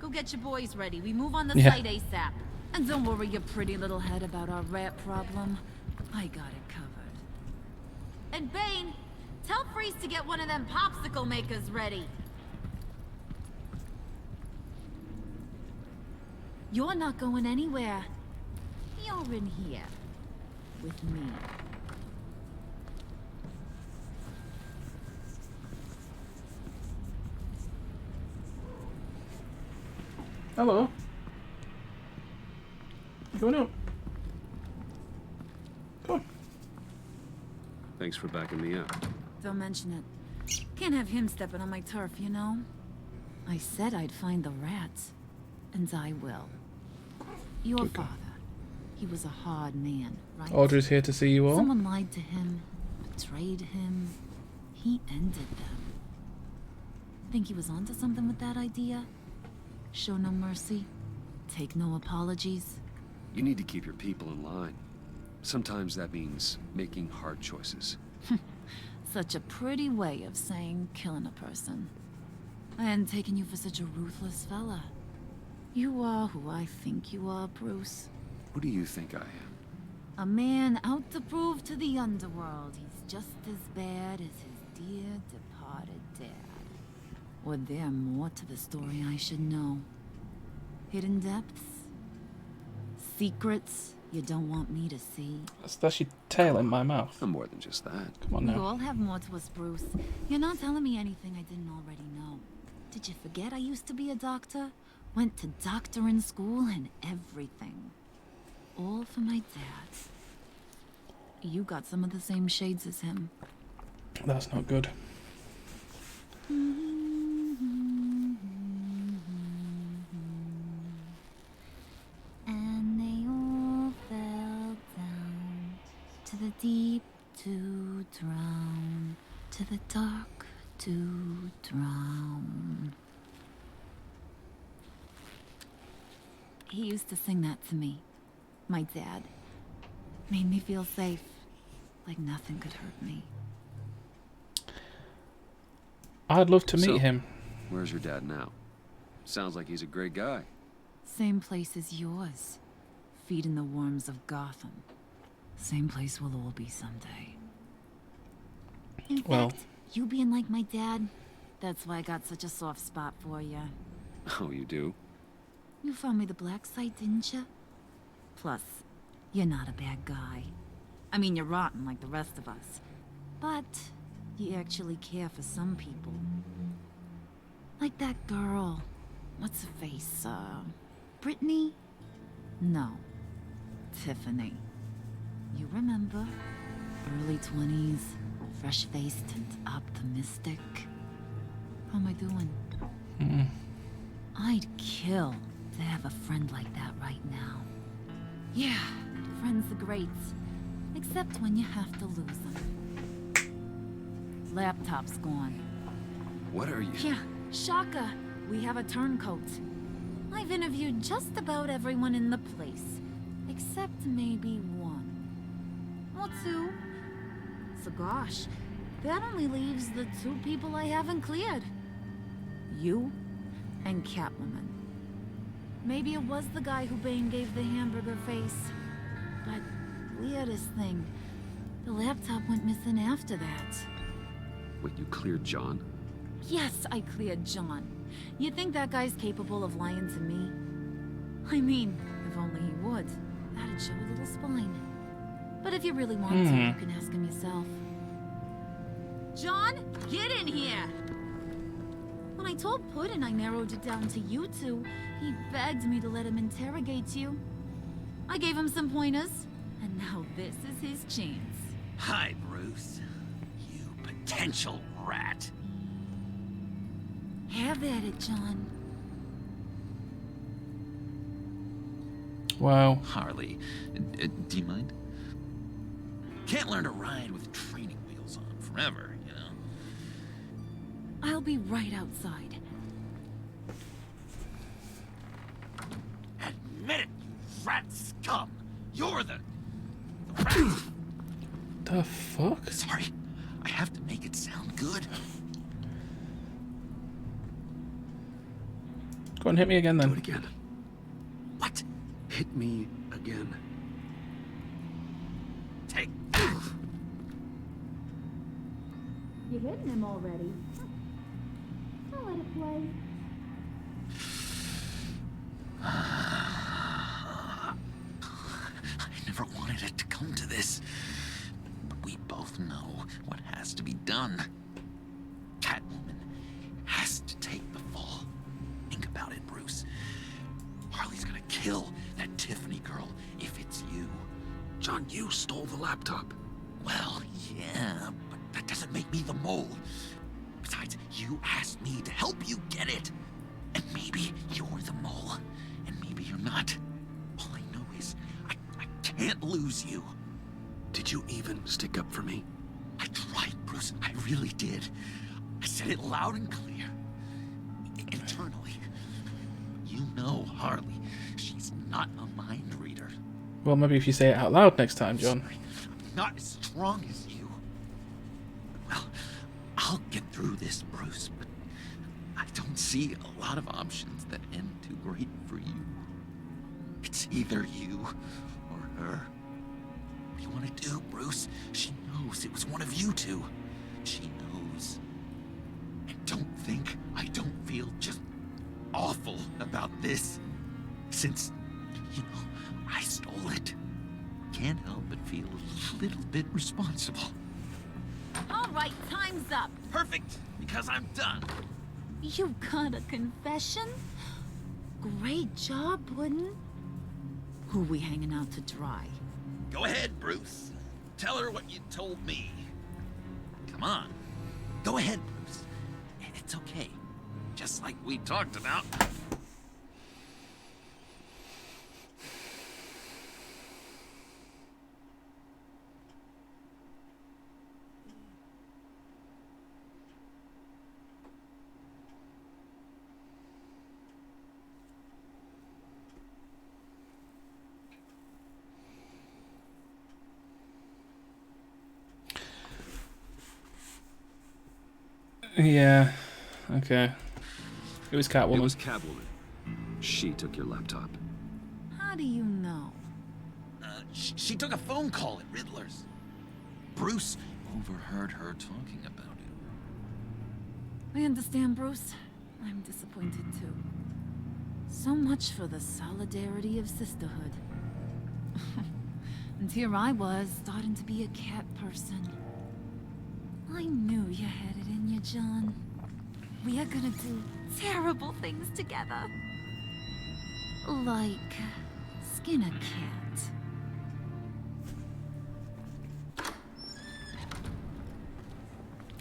Go get your boys ready. We move on the site ASAP. And don't worry your pretty little head about our rat problem. I got it covered. And Bane, tell Freeze to get one of them popsicle makers ready. You're not going anywhere. You're in here. With me. Hello. Going up. Come on. Thanks for backing me up. Don't mention it. Can't have him stepping on my turf, you know? I said I'd find the rats. And I will. Your father. He was a hard man, right? Audrey's here to see you all. Someone lied to him, betrayed him. He ended them. Think he was onto something with that idea? Show no mercy. Take no apologies. You need to keep your people in line. Sometimes that means making hard choices. Such a pretty way of saying killing a person. I hadn't taken you for such a ruthless fella. You are who I think you are, Bruce. Who do you think I am? A man out to prove to the underworld he's just as bad as his dear departed dad. Or there more to the story I should know? Hidden depths? Secrets you don't want me to see? That's your tail in my mouth. No more than just that. Come on We now. all have more to us, Bruce. You're not telling me anything I didn't already know. Did you forget I used to be a doctor? Went to doctoring school and everything. All for my dad. You got some of the same shades as him. That's not good. And they all fell down to the deep to drown, to the dark to drown. He used to sing that to me. My dad. Made me feel safe. Like nothing could hurt me. I'd love to meet him. Where's your dad now? Sounds like he's a great guy. Same place as yours. Feeding the worms of Gotham. Same place we'll all be someday. In Well, fact, you being like my dad, that's why I got such a soft spot for you. Oh, you do? You found me the black site, didn't you? Plus, you're not a bad guy. I mean, you're rotten like the rest of us. But you actually care for some people. Like that girl. What's her face? Brittany? No. Tiffany. You remember? Early 20s, fresh-faced and optimistic. How am I doing? I'd kill to have a friend like that right now. Yeah, friends are great. Except when you have to lose them. Laptop's gone. What are you? Yeah, shocker. We have a turncoat. I've interviewed just about everyone in the place. Except maybe one. Or two. So gosh, that only leaves the two people I haven't cleared. You and Catwoman. Maybe it was the guy who Bane gave the hamburger face. But weirdest thing, the laptop went missing after that. Wait, you cleared John? Yes, I cleared John. You think that guy's capable of lying to me? I mean, if only he would. That'd show a little spine. But if you really want to, you can ask him yourself. John, get in here! When I told Puddin' I narrowed it down to you two, he begged me to let him interrogate you. I gave him some pointers, and now this is his chance. Hi, Bruce. You potential rat. Have at it, John. Wow. Harley, do you mind? Can't learn to ride with training wheels on forever, you know? I'll be right outside. Admit it, you rat scum. You're the rat. The fuck? Sorry, I have to make it sound good. Go on, hit me again then. Do it again. What? Hit me again. Take. You're hitting him already. I'll let it play. I never wanted it to come to this. But we both know what has to be done. Catwoman has to take the fall. Think about it, Bruce. Harley's gonna kill that Tiffany girl if it's you. John, you stole the laptop. Well, yeah, but that doesn't make me the mole. Besides, you asked me to help you get it. And maybe you're the mole, and maybe you're not. All I know is I can't lose you. Did you even stick up for me? I tried, Bruce. I really did. I said it loud and clear. Internally. You know Harley. She's not a mind reader. Well, maybe if you say it out loud next time, John. I'm not as strong as you. Well, I'll get through this, Bruce, but I don't see a lot of options that end too great for you. It's either you or her. do you want to do, Bruce? She knows it was one of you two. She knows. And don't think I don't feel just awful about this. Since, you know, I stole it. Can't help but feel a little bit responsible. All right, time's up. Perfect, because I'm done. You got a confession? Great job, Puddin'. Who we hanging out to dry? Go ahead, Bruce. Tell her what you told me. Come on. Go ahead, Bruce. It's okay. Just like we talked about. Yeah. Okay. It was Catwoman. It was Catwoman. She took your laptop. How do you know? She took a phone call at Riddler's. Bruce overheard her talking about it. I understand, Bruce. I'm disappointed too. So much for the solidarity of sisterhood. And here I was, starting to be a cat person. I knew you had it in you, John. We are gonna do terrible things together. Like skin a cat.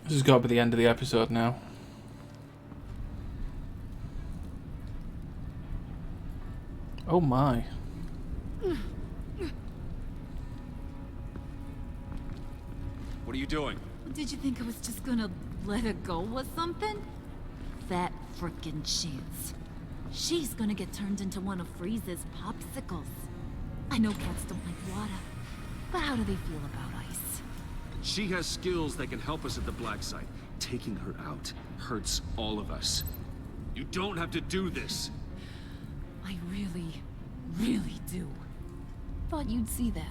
This has got to be the end of the episode now. Oh my. What are you doing? Did you think I was just gonna let her go or something? That frickin' chance. She's gonna get turned into one of Freeze's popsicles. I know cats don't like water, but how do they feel about ice? She has skills that can help us at the black site. Taking her out hurts all of us. You don't have to do this. I really, really do. Thought you'd see that.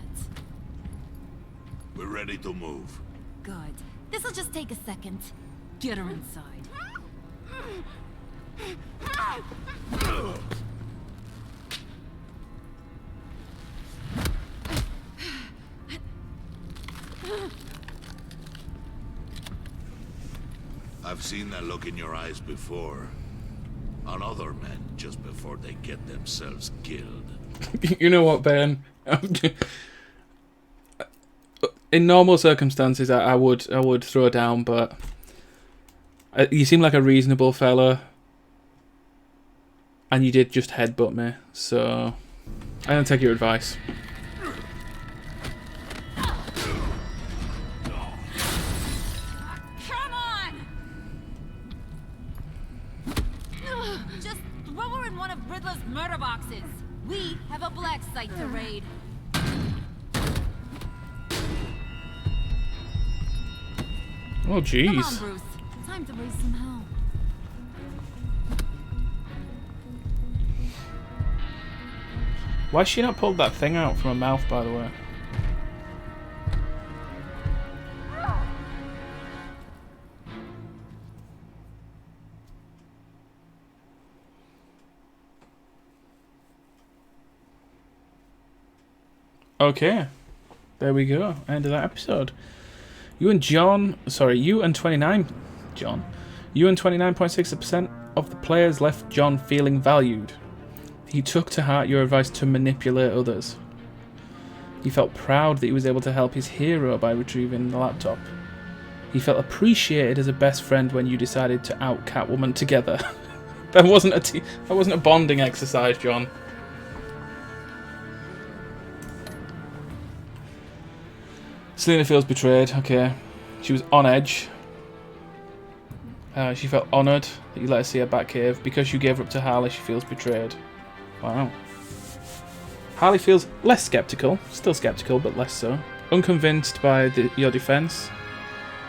We're ready to move. Good. This'll just take a second. Get her inside. I've seen that look in your eyes before. On other men, just before they get themselves killed. You know what, Ben? In normal circumstances, I would throw down, but you seem like a reasonable fella, and you did just headbutt me, so I'm gonna take your advice. Come on! Just throw her in one of Riddler's murder boxes. We have a black site to raid. Oh, jeez. Come on, Bruce. Time to raise some hell. Why's she not pulled that thing out from her mouth, by the way? Okay. There we go. End of that episode. You and 29.6% of the players left John feeling valued. He took to heart your advice to manipulate others. He felt proud that he was able to help his hero by retrieving the laptop. He felt appreciated as a best friend when you decided to out Catwoman together. That wasn't a bonding exercise, John. Selena feels betrayed. Okay. She was on edge. She felt honoured that you let her see her Batcave. Because you gave her up to Harley, she feels betrayed. Wow. Harley feels less sceptical. Still sceptical, but less so. Unconvinced by your defence.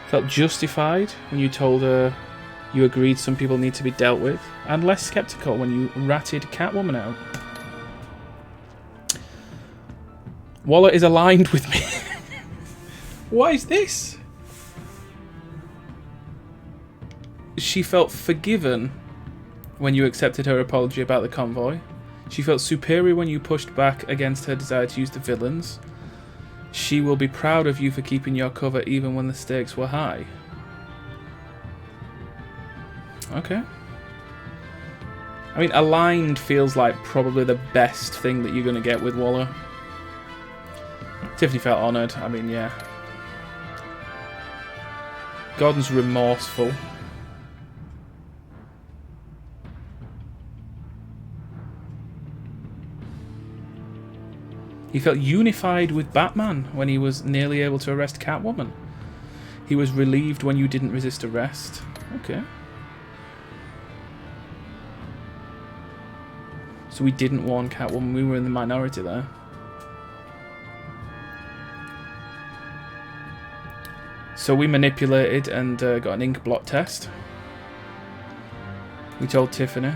Felt justified when you told her you agreed some people need to be dealt with. And less sceptical when you ratted Catwoman out. Waller is aligned with me. What is this? She felt forgiven when you accepted her apology about the convoy. She felt superior when you pushed back against her desire to use the villains. She will be proud of you for keeping your cover even when the stakes were high. Okay. I mean, aligned feels like probably the best thing that you're going to get with Waller. Tiffany felt honoured. I mean, yeah. Gordon's remorseful. He felt unified with Batman when he was nearly able to arrest Catwoman. He was relieved when you didn't resist arrest. Okay. So we didn't warn Catwoman, we were in the minority there. So we manipulated and got an ink blot test. We told Tiffany.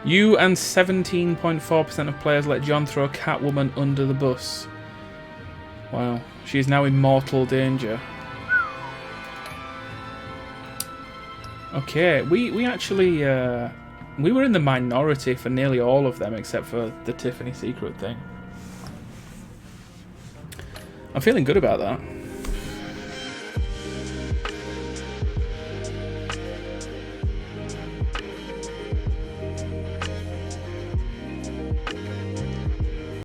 You and 17.4% of players let John throw Catwoman under the bus. Wow. She is now in mortal danger. Okay, we actually... we were in the minority for nearly all of them except for the Tiffany secret thing. I'm feeling good about that.